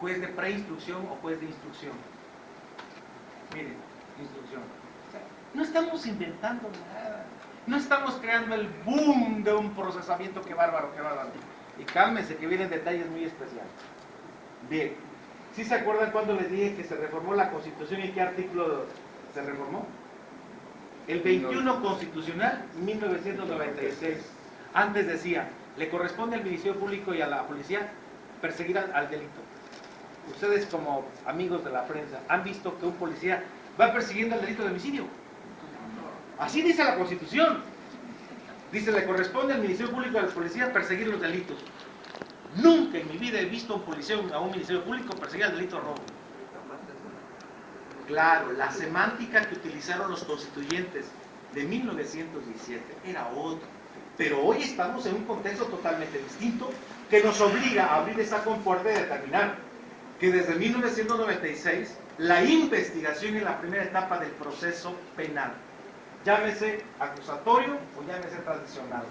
juez de preinstrucción o juez de instrucción. Miren, instrucción. O sea, no estamos inventando nada. No estamos creando el boom de un procesamiento. ¡Qué bárbaro, qué bárbaro! Y cálmense que vienen detalles muy especiales. Bien, ¿sí se acuerdan cuando les dije que se reformó la Constitución y qué artículo se reformó. El 21 constitucional, 1996. Antes decía, le corresponde al Ministerio Público y a la policía perseguir al delito. Ustedes como amigos de la prensa han visto que un policía va persiguiendo el delito de homicidio. Así dice la Constitución. Dice, le corresponde al Ministerio Público y a la policía perseguir los delitos. Nunca en mi vida he visto a un policía o a un Ministerio Público perseguir el delito de robo. Claro, la semántica que utilizaron los constituyentes de 1917 era otra. Pero hoy estamos en un contexto totalmente distinto que nos obliga a abrir esa compuerta y determinar que desde 1996 la investigación es la primera etapa del proceso penal. Llámese acusatorio o llámese tradicional.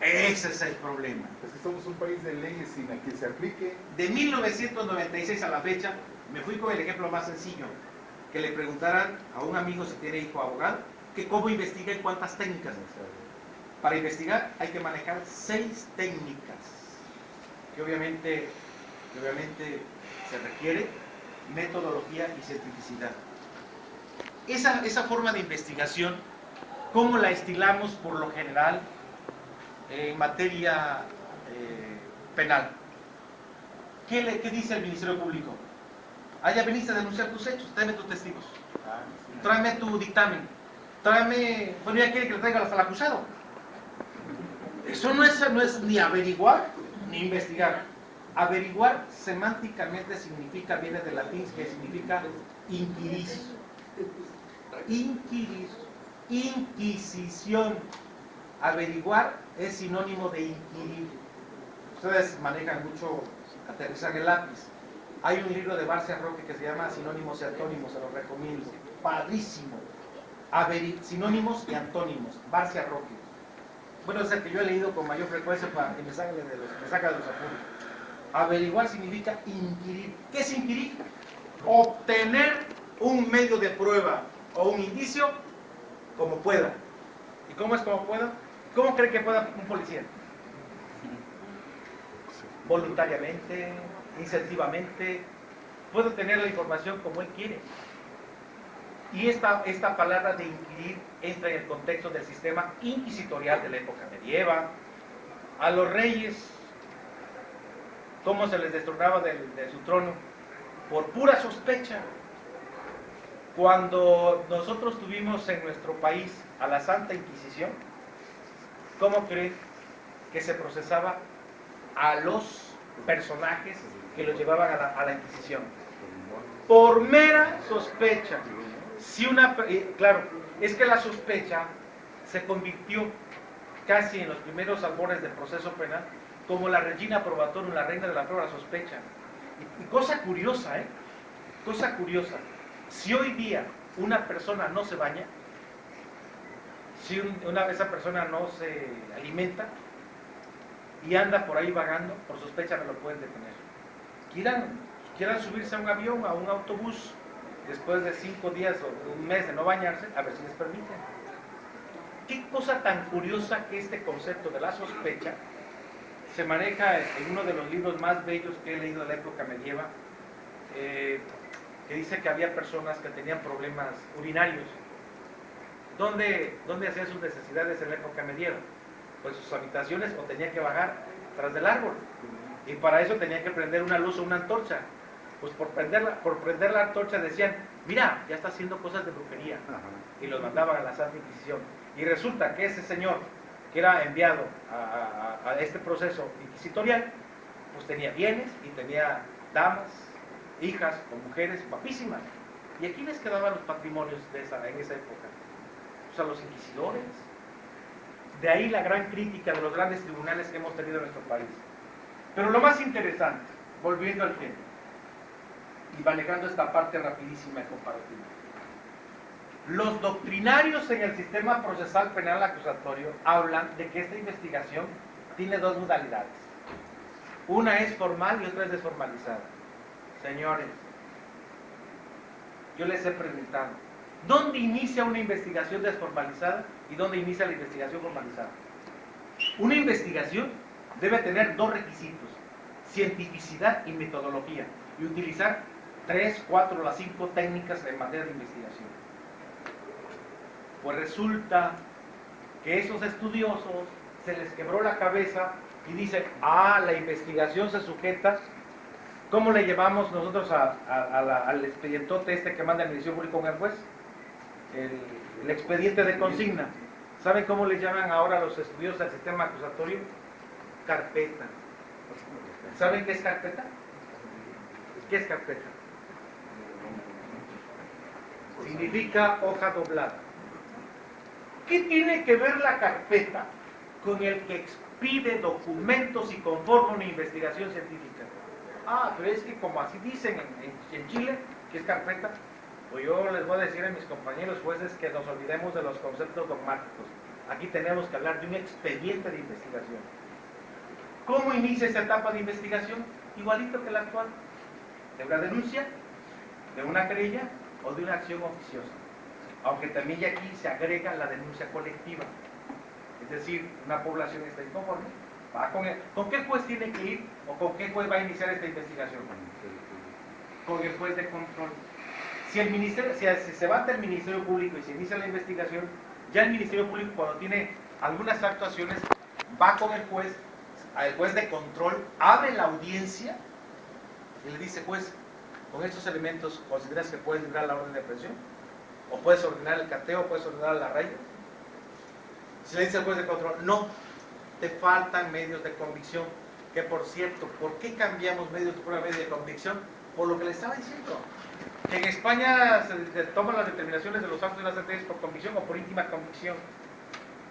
Ese es el problema. Es que somos un país de leyes sin a que se aplique. De 1996 a la fecha, me fui con el ejemplo más sencillo, que le preguntaran a un amigo si tiene hijo abogado, que cómo investiga y cuántas técnicas. Para investigar hay que manejar 6 técnicas, que obviamente se requiere metodología y cientificidad. Esa forma de investigación, ¿cómo la estilamos por lo general en materia penal? ¿Qué dice el Ministerio Público? Ya veniste a denunciar tus hechos, tráeme tus testigos, tráeme tu dictamen, tráeme, bueno, ya quiere que le traiga hasta el acusado. Eso no es ni averiguar ni investigar. Averiguar semánticamente significa, viene del latín, que significa inquirir. Inquirir, inquisición. Averiguar es sinónimo de inquirir. Ustedes manejan mucho aterrizar el lápiz. Hay un libro de Barcia Roque que se llama Sinónimos y Antónimos, se los recomiendo. Padrísimo. Sinónimos y antónimos. Barcia Roque. Bueno, es el que yo he leído con mayor frecuencia para que me saca de los apuros. Averiguar significa inquirir. ¿Qué es inquirir? Obtener un medio de prueba o un indicio como pueda. ¿Y cómo es como pueda? ¿Cómo cree que pueda un policía? Voluntariamente, incentivamente, puede tener la información como él quiere. Y esta palabra de inquirir entra en el contexto del sistema inquisitorial de la época medieval. A los reyes, ¿cómo se les destronaba de su trono? Por pura sospecha. Cuando nosotros tuvimos en nuestro país a la Santa Inquisición, ¿cómo creen que se procesaba a los personajes que los llevaban a la Inquisición? Por mera sospecha. Claro, es que la sospecha se convirtió casi en los primeros albores del proceso penal como la regina probatorum, la reina de la prueba, la sospecha. Y cosa curiosa, cosa curiosa, si hoy día una persona no se baña, si esa persona no se alimenta y anda por ahí vagando, por sospecha no lo pueden detener. Quieran subirse a un avión, a un autobús, después de 5 días o un mes de no bañarse, a ver si les permiten. Qué cosa tan curiosa que este concepto de la sospecha se maneja en uno de los libros más bellos que he leído de la época medieval, que dice que había personas que tenían problemas urinarios. ¿Dónde hacían sus necesidades en la época medieval? Pues sus habitaciones, o tenían que bajar tras del árbol, y para eso tenían que prender una luz o una antorcha. Pues por prender la antorcha decían, mira, ya está haciendo cosas de brujería, y los mandaban a la Santa Inquisición. Y resulta que ese señor que era enviado a este proceso inquisitorial, pues tenía bienes y tenía damas, hijas o mujeres guapísimas. ¿Y a quiénes quedaban los patrimonios en esa época? Pues a los inquisidores. De ahí la gran crítica de los grandes tribunales que hemos tenido en nuestro país. Pero lo más interesante, volviendo al tema, y manejando esta parte rapidísima y comparativa. Los doctrinarios en el sistema procesal penal acusatorio hablan de que esta investigación tiene 2 modalidades. Una es formal y otra es desformalizada. Señores, yo les he preguntado, ¿dónde inicia una investigación desformalizada y dónde inicia la investigación formalizada? Una investigación debe tener 2 requisitos, cientificidad y metodología, y utilizar 3, 4, las 5 técnicas en materia de investigación. Pues resulta que esos estudiosos se les quebró la cabeza y dicen, la investigación se sujeta, ¿cómo le llevamos nosotros al expedientote este que manda el Ministerio Público con el juez? El expediente de consigna. ¿Saben cómo le llaman ahora los estudiosos al sistema acusatorio? Carpeta. ¿Saben qué es carpeta? ¿Qué es carpeta? Significa hoja doblada. ¿Qué tiene que ver la carpeta con el que expide documentos y conforma una investigación científica? Pero es que como así dicen en Chile, que es carpeta, pues yo les voy a decir a mis compañeros jueces que nos olvidemos de los conceptos dogmáticos. Aquí tenemos que hablar de un expediente de investigación. ¿Cómo inicia esta etapa de investigación? Igualito que la actual. De una denuncia, de una querella o de una acción oficiosa. Aunque también aquí se agrega la denuncia colectiva. Es decir, una población está inconforme, va ¿con qué juez tiene que ir o con qué juez va a iniciar esta investigación? Con el juez de control. Si se va ante el Ministerio Público y se inicia la investigación, ya el Ministerio Público, cuando tiene algunas actuaciones, va con el juez de control, abre la audiencia y le dice, juez, con estos elementos, ¿consideras que puedes librar la orden de aprehensión? ¿O puedes ordenar el cateo, o puedes ordenar la raya? Si le dice al juez de control, no, te faltan medios de convicción. Que por cierto, ¿por qué cambiamos medios de prueba, medios de convicción? Por lo que le estaba diciendo. Que en España se toman las determinaciones de los actos de las sentencias por convicción o por íntima convicción.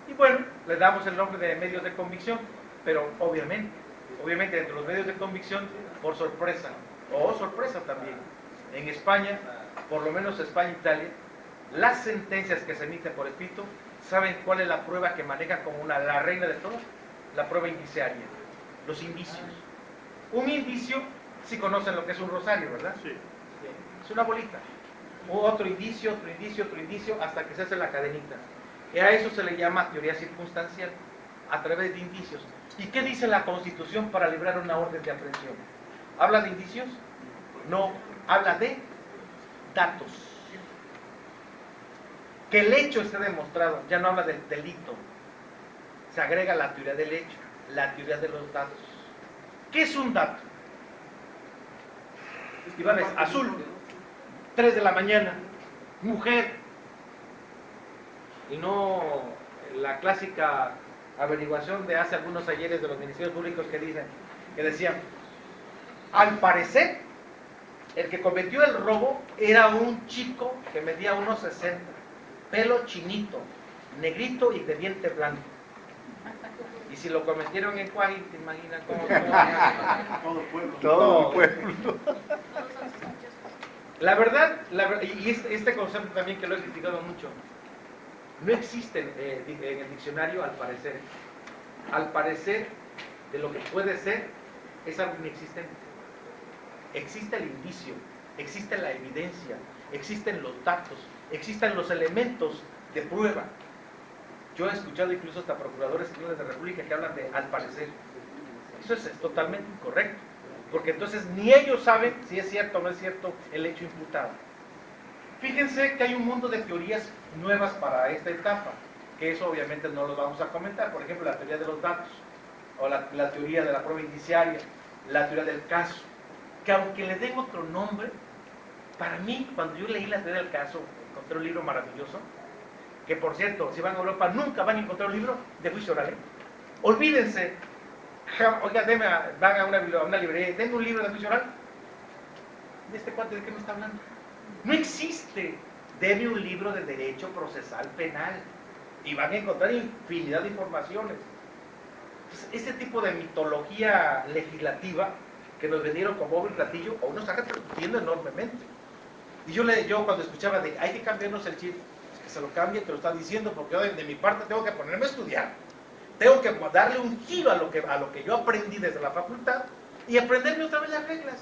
Y bueno, le damos el nombre de medios de convicción, pero obviamente entre los medios de convicción, por sorpresa, o sorpresa también, en España, por lo menos España e Italia, las sentencias que se emiten por escrito, ¿saben cuál es la prueba que maneja como la reina de todas? La prueba indiciaria, los indicios. Un indicio, sí conocen lo que es un rosario, ¿verdad? Sí. Es una bolita. Otro indicio, otro indicio, otro indicio, hasta que se hace la cadenita. Y a eso se le llama teoría circunstancial, a través de indicios. ¿Y qué dice la Constitución para librar una orden de aprehensión? ¿Habla de indicios? No, habla de datos. Que el hecho esté demostrado, ya no habla del delito. Se agrega la teoría del hecho, la teoría de los datos. ¿Qué es un dato? Iván, azul, 3 de la mañana, mujer, y no la clásica averiguación de hace algunos ayeres de los ministerios públicos que decían, al parecer, el que cometió el robo era un chico que medía 1.60, pelo chinito, negrito y de diente blanco. Y si lo cometieron en Cuajín, ¿te imaginas cómo? Todo el pueblo. Todo el pueblo. La verdad, y este concepto también que lo he criticado mucho, no existe en el diccionario al parecer. Al parecer de lo que puede ser es algo inexistente. Existe el indicio, existe la evidencia, existen los datos, existen los elementos de prueba. Yo he escuchado incluso hasta procuradores generales de la República que hablan de al parecer. Eso es totalmente incorrecto, porque entonces ni ellos saben si es cierto o no es cierto el hecho imputado. Fíjense que hay un mundo de teorías nuevas para esta etapa, que eso obviamente no lo vamos a comentar. Por ejemplo, la teoría de los datos, o la teoría de la prueba indiciaria, la teoría del caso, que aunque le den otro nombre, para mí, cuando yo leí la teoría del caso, encontré un libro maravilloso, que por cierto, si van a Europa nunca van a encontrar un libro de juicio oral. Olvídense, oiga, van a una librería, denme un libro de juicio oral. ¿De este cuate de qué me está hablando? No existe. Deme un libro de derecho procesal penal y van a encontrar infinidad de informaciones. Entonces, ese tipo de mitología legislativa que nos vendieron con bombo y platillo, hoy nos está repercutiendo enormemente. Y yo cuando escuchaba de hay que cambiarnos el chip, es que se lo cambie, te lo está diciendo, porque yo de mi parte tengo que ponerme a estudiar. Tengo que darle un giro a lo que yo aprendí desde la facultad y aprenderme otra vez las reglas.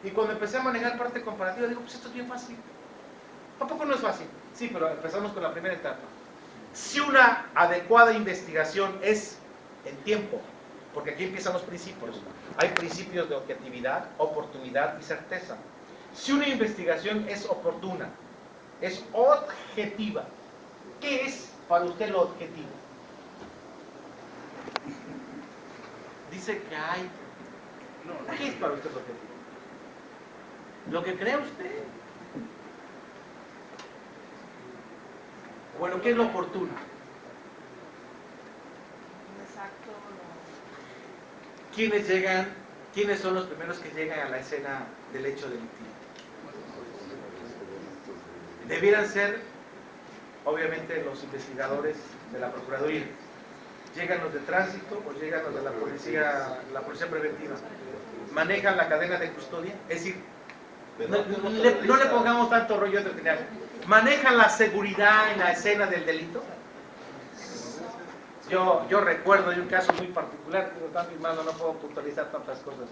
Y cuando empecé a manejar parte comparativa, digo, pues esto es bien fácil. ¿A poco no es fácil? Sí, pero empezamos con la primera etapa. Si una adecuada investigación es en tiempo, porque aquí empiezan los principios. Hay principios de objetividad, oportunidad y certeza. Si una investigación es oportuna, es objetiva, ¿qué es para usted lo objetivo? Dice que hay. ¿Qué es para usted lo objetivo? ¿Lo que cree usted? Bueno, ¿qué es lo oportuno? Exacto. ¿Quiénes son los primeros que llegan a la escena del hecho delictivo? Debieran ser, obviamente, los investigadores de la Procuraduría. Llegan los de tránsito o llegan los de la policía preventiva. Manejan la cadena de custodia, es decir, no le pongamos tanto rollo de final. ¿Manejan la seguridad en la escena del delito? Yo recuerdo de un caso muy particular, pero también, hermano, no puedo puntualizar tantas cosas.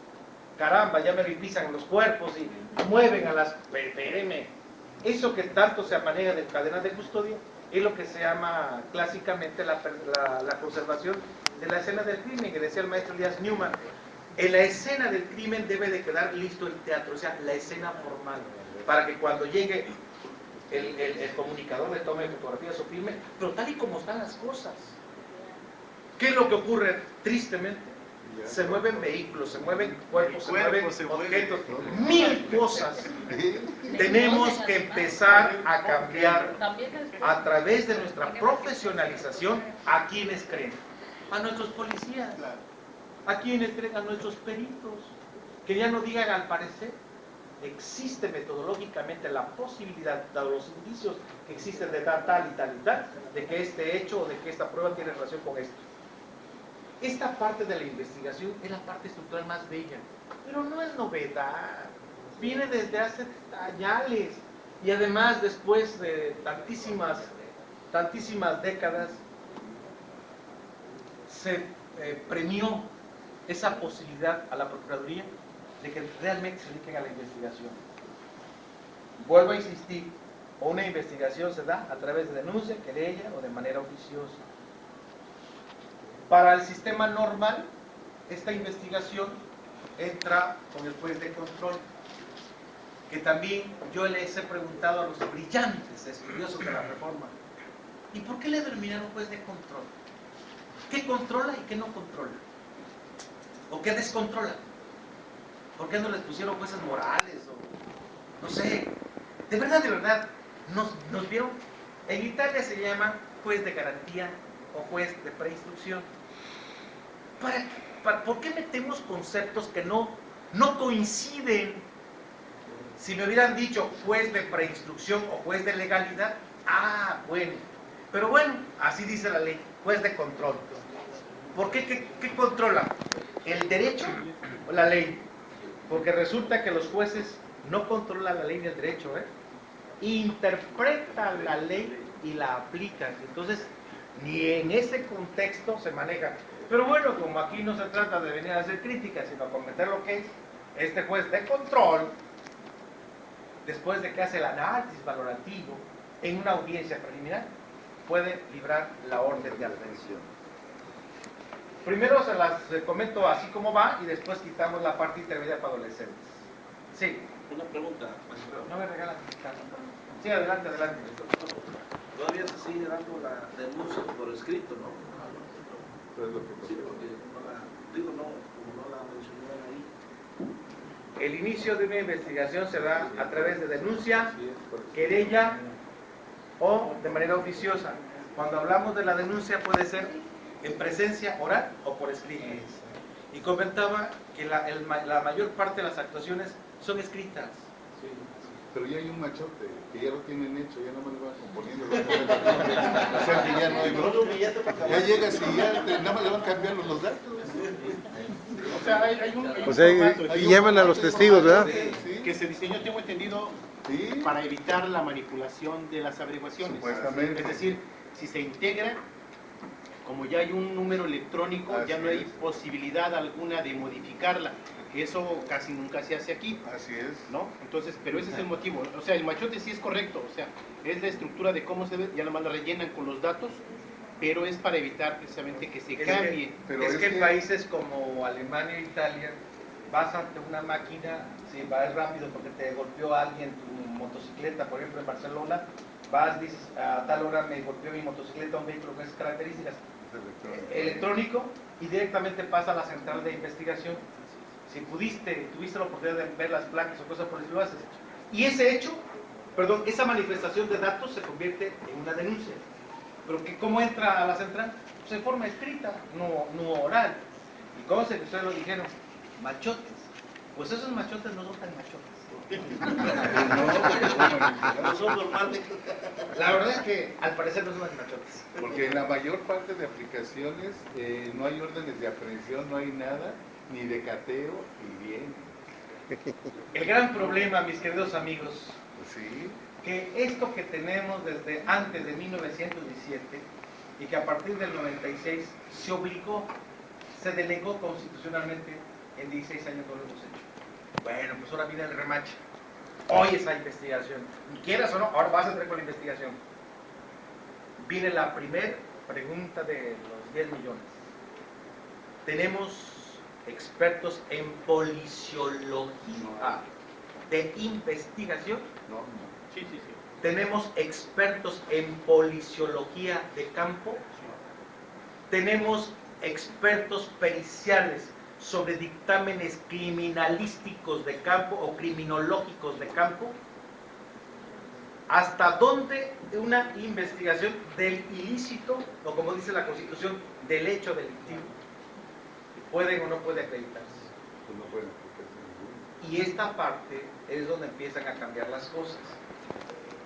Caramba, ya me pisan los cuerpos y mueven a las PM. Eso que tanto se maneja de cadenas de custodia es lo que se llama clásicamente la conservación de la escena del crimen, que decía el maestro Elias Newman. En la escena del crimen debe de quedar listo el teatro, o sea, la escena formal, para que cuando llegue el comunicador le tome fotografías o filme, pero tal y como están las cosas. ¿Qué es lo que ocurre tristemente? Se mueven vehículos, se mueven cuerpos, se mueven objetos, mil cosas. Tenemos que empezar a cambiar a través de nuestra profesionalización a quienes creen, a nuestros policías, a quienes creen, a nuestros peritos, que ya no digan al parecer. Existe metodológicamente la posibilidad, dado los indicios que existen de tal y tal y tal, de que este hecho o de que esta prueba tiene relación con esto. Esta parte de la investigación es la parte estructural más bella, pero no es novedad, viene desde hace años y además después de tantísimas décadas se premió esa posibilidad a la Procuraduría de que realmente se dediquen a la investigación. Vuelvo a insistir, una investigación se da a través de denuncia, querella o de manera oficiosa. Para el sistema normal, esta investigación entra con el juez de control, que también yo les he preguntado a los brillantes estudiosos de la reforma, ¿y por qué le denominaron juez de control? ¿Qué controla y qué no controla? ¿O qué descontrola? ¿Por qué no les pusieron jueces morales? O no sé, de verdad, nos vieron. En Italia se llama juez de garantía o juez de preinstrucción. ¿Por qué metemos conceptos que no coinciden? Si me hubieran dicho juez de preinstrucción o juez de legalidad, bueno. Pero bueno, así dice la ley, juez de control. ¿Por qué? ¿Qué controla? ¿El derecho o la ley? Porque resulta que los jueces no controlan la ley ni el derecho, interpretan la ley y la aplican. Entonces, ni en ese contexto se maneja. Pero bueno, como aquí no se trata de venir a hacer críticas, sino a comentar lo que es, este juez de control, después de que hace el análisis valorativo en una audiencia preliminar, puede librar la orden de aprehensión. Primero se las comento así como va y después quitamos la parte intermedia para adolescentes. Sí. Una pregunta. No me regalan. Sí, adelante. Todavía se sigue dando la denuncia por escrito, ¿no? Sí, porque como no la mencionaron ahí. El inicio de una investigación se da a través de denuncia, querella o de manera oficiosa. Cuando hablamos de la denuncia puede ser en presencia oral o por escrito. Y comentaba que la mayor parte de las actuaciones son escritas. Sí, pero ya hay un machote, que ya lo tienen hecho, ya no me lo van componiendo. O sea que ya no hay bronca. Ya llegas y ya nada más le van cambiando los datos. O sea, hay un y llaman a los testigos, ¿verdad? Sí. que se diseñó, tengo entendido, Sí. para evitar la manipulación de las averiguaciones. Supuestamente. Es decir, si se integra, como ya hay un número electrónico, Así ya no hay es. posibilidad alguna de modificarla. Eso casi nunca se hace aquí, Así es. ¿no? Entonces, pero ese es el motivo. O sea, el machote sí es correcto, o sea, es la estructura de cómo se ve, ya nomás la rellenan con los datos, pero es para evitar precisamente que se cambie. Es que en países como Alemania e Italia vas ante una máquina, si vas rápido porque te golpeó alguien tu motocicleta, por ejemplo en Barcelona, vas, dices, a tal hora me golpeó mi motocicleta un vehículo con esas características, electrónico, y directamente pasa a la central de investigación. Si tuviste la oportunidad de ver las placas o cosas por el estilo, haces. Y ese hecho, perdón, esa manifestación de datos se convierte en una denuncia. Pero ¿cómo entra a la central? Pues en forma escrita, no oral. Y como ustedes lo dijeron, machotes. Pues esos machotes no son tan machotes. No son normales. La verdad es que al parecer no son tan machotes. Porque en la mayor parte de aplicaciones no hay órdenes de aprehensión, no hay nada, ni de cateo, y bien. El gran problema, mis queridos amigos, Sí. que esto que tenemos desde antes de 1917 y que a partir del 96 se obligó, se delegó constitucionalmente, en 16 años no lo hemos hecho. Bueno, pues ahora viene el remache. Hoy esa investigación, quieras o no, ahora vas a entrar con la investigación. Viene la primera pregunta de los 10 millones. Tenemos expertos en policiología de investigación. No. Sí, sí, sí. Tenemos expertos en policiología de campo. Tenemos expertos periciales sobre dictámenes criminalísticos de campo o criminológicos de campo. ¿Hasta dónde una investigación del ilícito, o como dice la Constitución, del hecho delictivo, pueden o no puede acreditarse? Pues no pueden aplicarse ninguno. Y esta parte es donde empiezan a cambiar las cosas.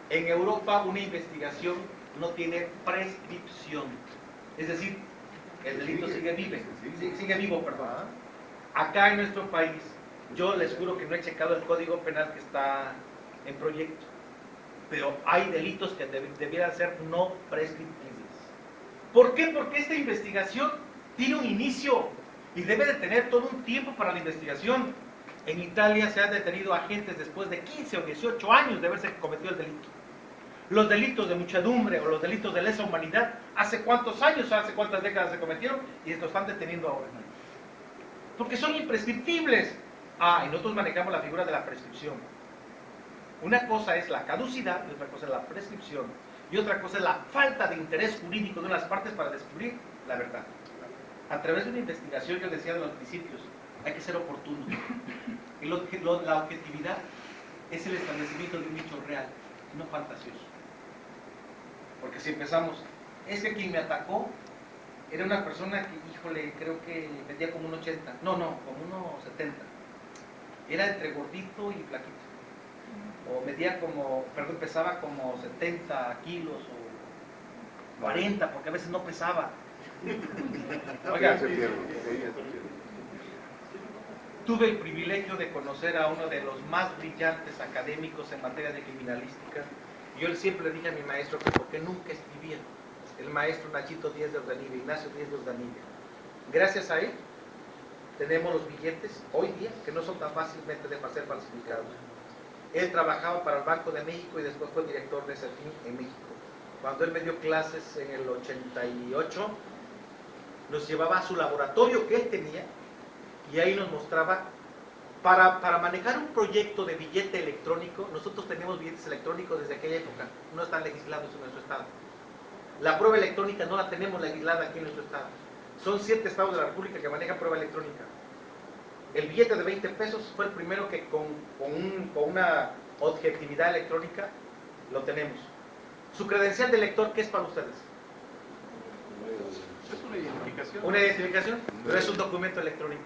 En Europa una investigación no tiene prescripción, es decir, el delito sigue vivo, perdón. Acá en nuestro país, yo les juro que no he checado el Código Penal que está en proyecto, pero hay delitos que debieran ser no prescriptibles. ¿Por qué? Porque esta investigación tiene un inicio y debe de tener todo un tiempo para la investigación. En Italia se han detenido agentes después de 15 o 18 años de haberse cometido el delito. Los delitos de muchedumbre o los delitos de lesa humanidad, ¿hace cuántos años, hace cuántas décadas se cometieron? Y lo están deteniendo ahora. Porque son imprescriptibles. Y nosotros manejamos la figura de la prescripción. Una cosa es la caducidad y otra cosa es la prescripción. Y otra cosa es la falta de interés jurídico de unas partes para descubrir la verdad. A través de una investigación, yo decía de los principios, hay que ser oportuno. Y la objetividad es el establecimiento de un hecho real, no fantasioso. Porque si empezamos, es que quien me atacó era una persona que, híjole, creo que medía como un 80, como unos 70. Era entre gordito y flaquito. O pesaba como 70 kilos o 40, porque a veces no pesaba. Oiga, tuve el privilegio de conocer a uno de los más brillantes académicos en materia de criminalística. Yo siempre le dije a mi maestro que por qué nunca escribía. El maestro Nachito Díez de Urdanibia, Ignacio Díez de Urdanibia. Gracias a él tenemos los billetes hoy día que no son tan fácilmente de ser falsificados. Él trabajaba para el Banco de México y después fue director de CEFIN en México. Cuando él me dio clases en el 88, nos llevaba a su laboratorio que él tenía y ahí nos mostraba, para manejar un proyecto de billete electrónico, nosotros tenemos billetes electrónicos desde aquella época, no están legislados en nuestro estado. La prueba electrónica no la tenemos legislada aquí en nuestro estado. Son 7 estados de la República que manejan prueba electrónica. El billete de 20 pesos fue el primero que con una objetividad electrónica lo tenemos. Su credencial de lector, ¿qué es para ustedes? Es una identificación. Una identificación, pero es un documento electrónico.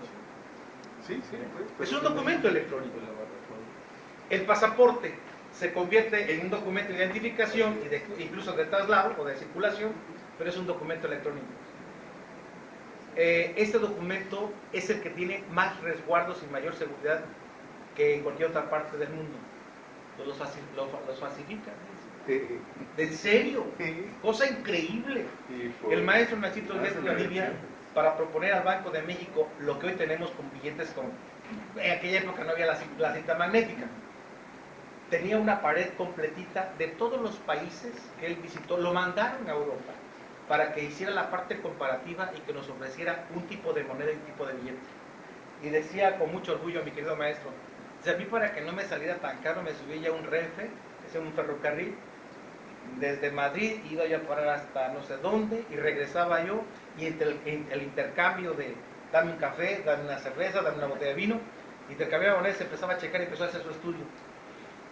Sí, Es un documento electrónico. El pasaporte se convierte en un documento de identificación, incluso de traslado o de circulación, pero es un documento electrónico. Este documento es el que tiene más resguardos y mayor seguridad que en cualquier otra parte del mundo. Los falsifican. ¿En serio? Cosa increíble. El maestro Nachito Díez de Urdanibia, para proponer al Banco de México lo que hoy tenemos con billetes en aquella época no había la cinta magnética. Tenía una pared completita de todos los países que él visitó, lo mandaron a Europa para que hiciera la parte comparativa y que nos ofreciera un tipo de moneda y un tipo de billete. y decía con mucho orgullo mi querido maestro, a mí para que no me saliera tan caro me subí ya a un Renfe, es un ferrocarril, desde Madrid iba yo a parar hasta no sé dónde y regresaba yo, y entre el intercambio de dame un café, dame una cerveza, dame una botella de vino, intercambiaba con él, se empezaba a checar y empezó a hacer su estudio.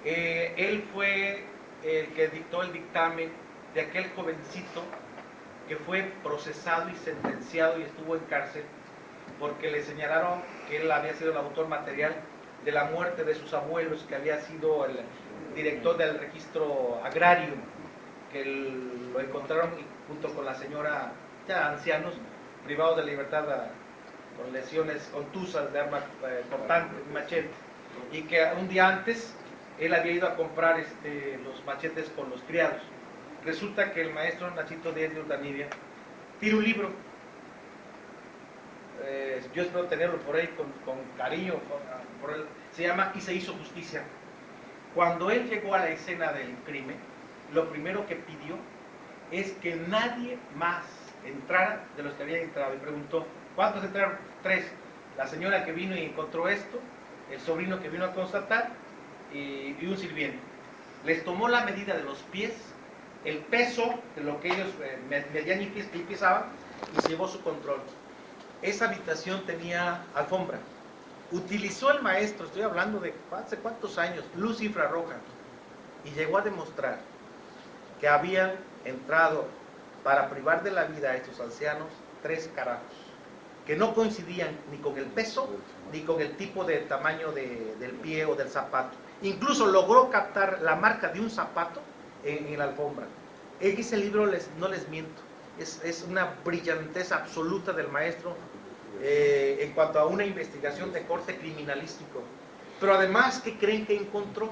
Él fue el que dictó el dictamen de aquel jovencito que fue procesado y sentenciado y estuvo en cárcel porque le señalaron que él había sido el autor material de la muerte de sus abuelos, que había sido el director del registro agrario, que lo encontraron junto con la señora, ya ancianos, privados de libertad con lesiones contusas de arma cortante, machete, y que un día antes él había ido a comprar los machetes con los criados. Resulta que el maestro Nachito Díaz de Urdanibia tiene un libro, yo espero tenerlo por ahí con cariño, por él, se llama Y se hizo justicia. Cuando él llegó a la escena del crimen, lo primero que pidió es que nadie más entrara de los que habían entrado, y preguntó, ¿cuántos entraron? 3. La señora que vino y encontró esto, el sobrino que vino a constatar y un sirviente. Les tomó la medida de los pies, el peso de lo que ellos medían y pesaban, y se llevó su control. Esa habitación tenía alfombra. Utilizó el maestro, estoy hablando de hace cuántos años, luz infrarroja, y llegó a demostrar que habían entrado para privar de la vida a estos ancianos 3 carajos, que no coincidían ni con el peso, ni con el tipo de tamaño del pie o del zapato. Incluso logró captar la marca de un zapato en la alfombra. En ese libro no les miento, es una brillantez absoluta del maestro en cuanto a una investigación de corte criminalístico. Pero además, ¿qué creen que encontró?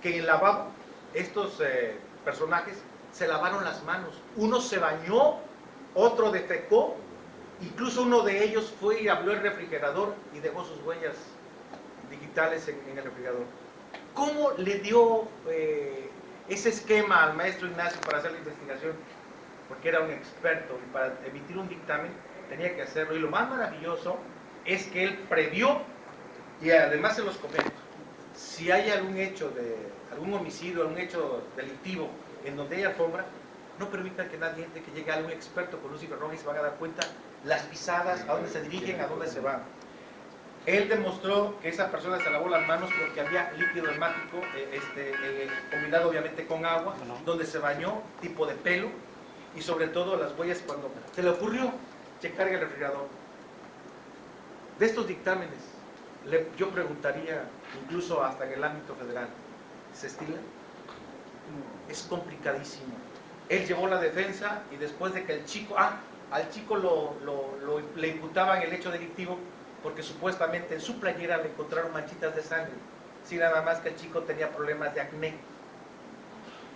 Que en el lavabo estos personajes se lavaron las manos. Uno se bañó, otro defecó, incluso uno de ellos fue y abrió el refrigerador y dejó sus huellas digitales en el refrigerador. ¿Cómo le dio ese esquema al maestro Ignacio para hacer la investigación? Porque era un experto y para emitir un dictamen tenía que hacerlo. Y lo más maravilloso es que él previó, y además se los comento, si hay algún hecho algún homicidio, algún hecho delictivo en donde hay alfombra, no permitan que nadie entre, que llegue algún experto con luz infrarroja y se van a dar cuenta las pisadas, a dónde se dirigen, a dónde se van. Él demostró que esa persona se lavó las manos porque había líquido hemático combinado obviamente con agua, donde se bañó, tipo de pelo, y sobre todo las huellas cuando se le ocurrió checar el refrigerador. De estos dictámenes, yo preguntaría, incluso hasta en el ámbito federal, ¿se estila? Es complicadísimo. Él llevó la defensa y después de que al chico le imputaban el hecho delictivo porque supuestamente en su playera le encontraron manchitas de sangre, sin nada más que el chico tenía problemas de acné.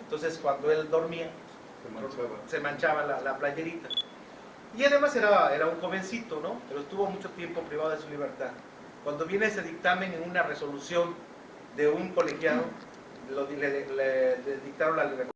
Entonces cuando él dormía, se manchaba la playerita. Y además era un jovencito, ¿no? Pero estuvo mucho tiempo privado de su libertad. Cuando viene ese dictamen en una resolución de un colegiado, le dictaron la libertad.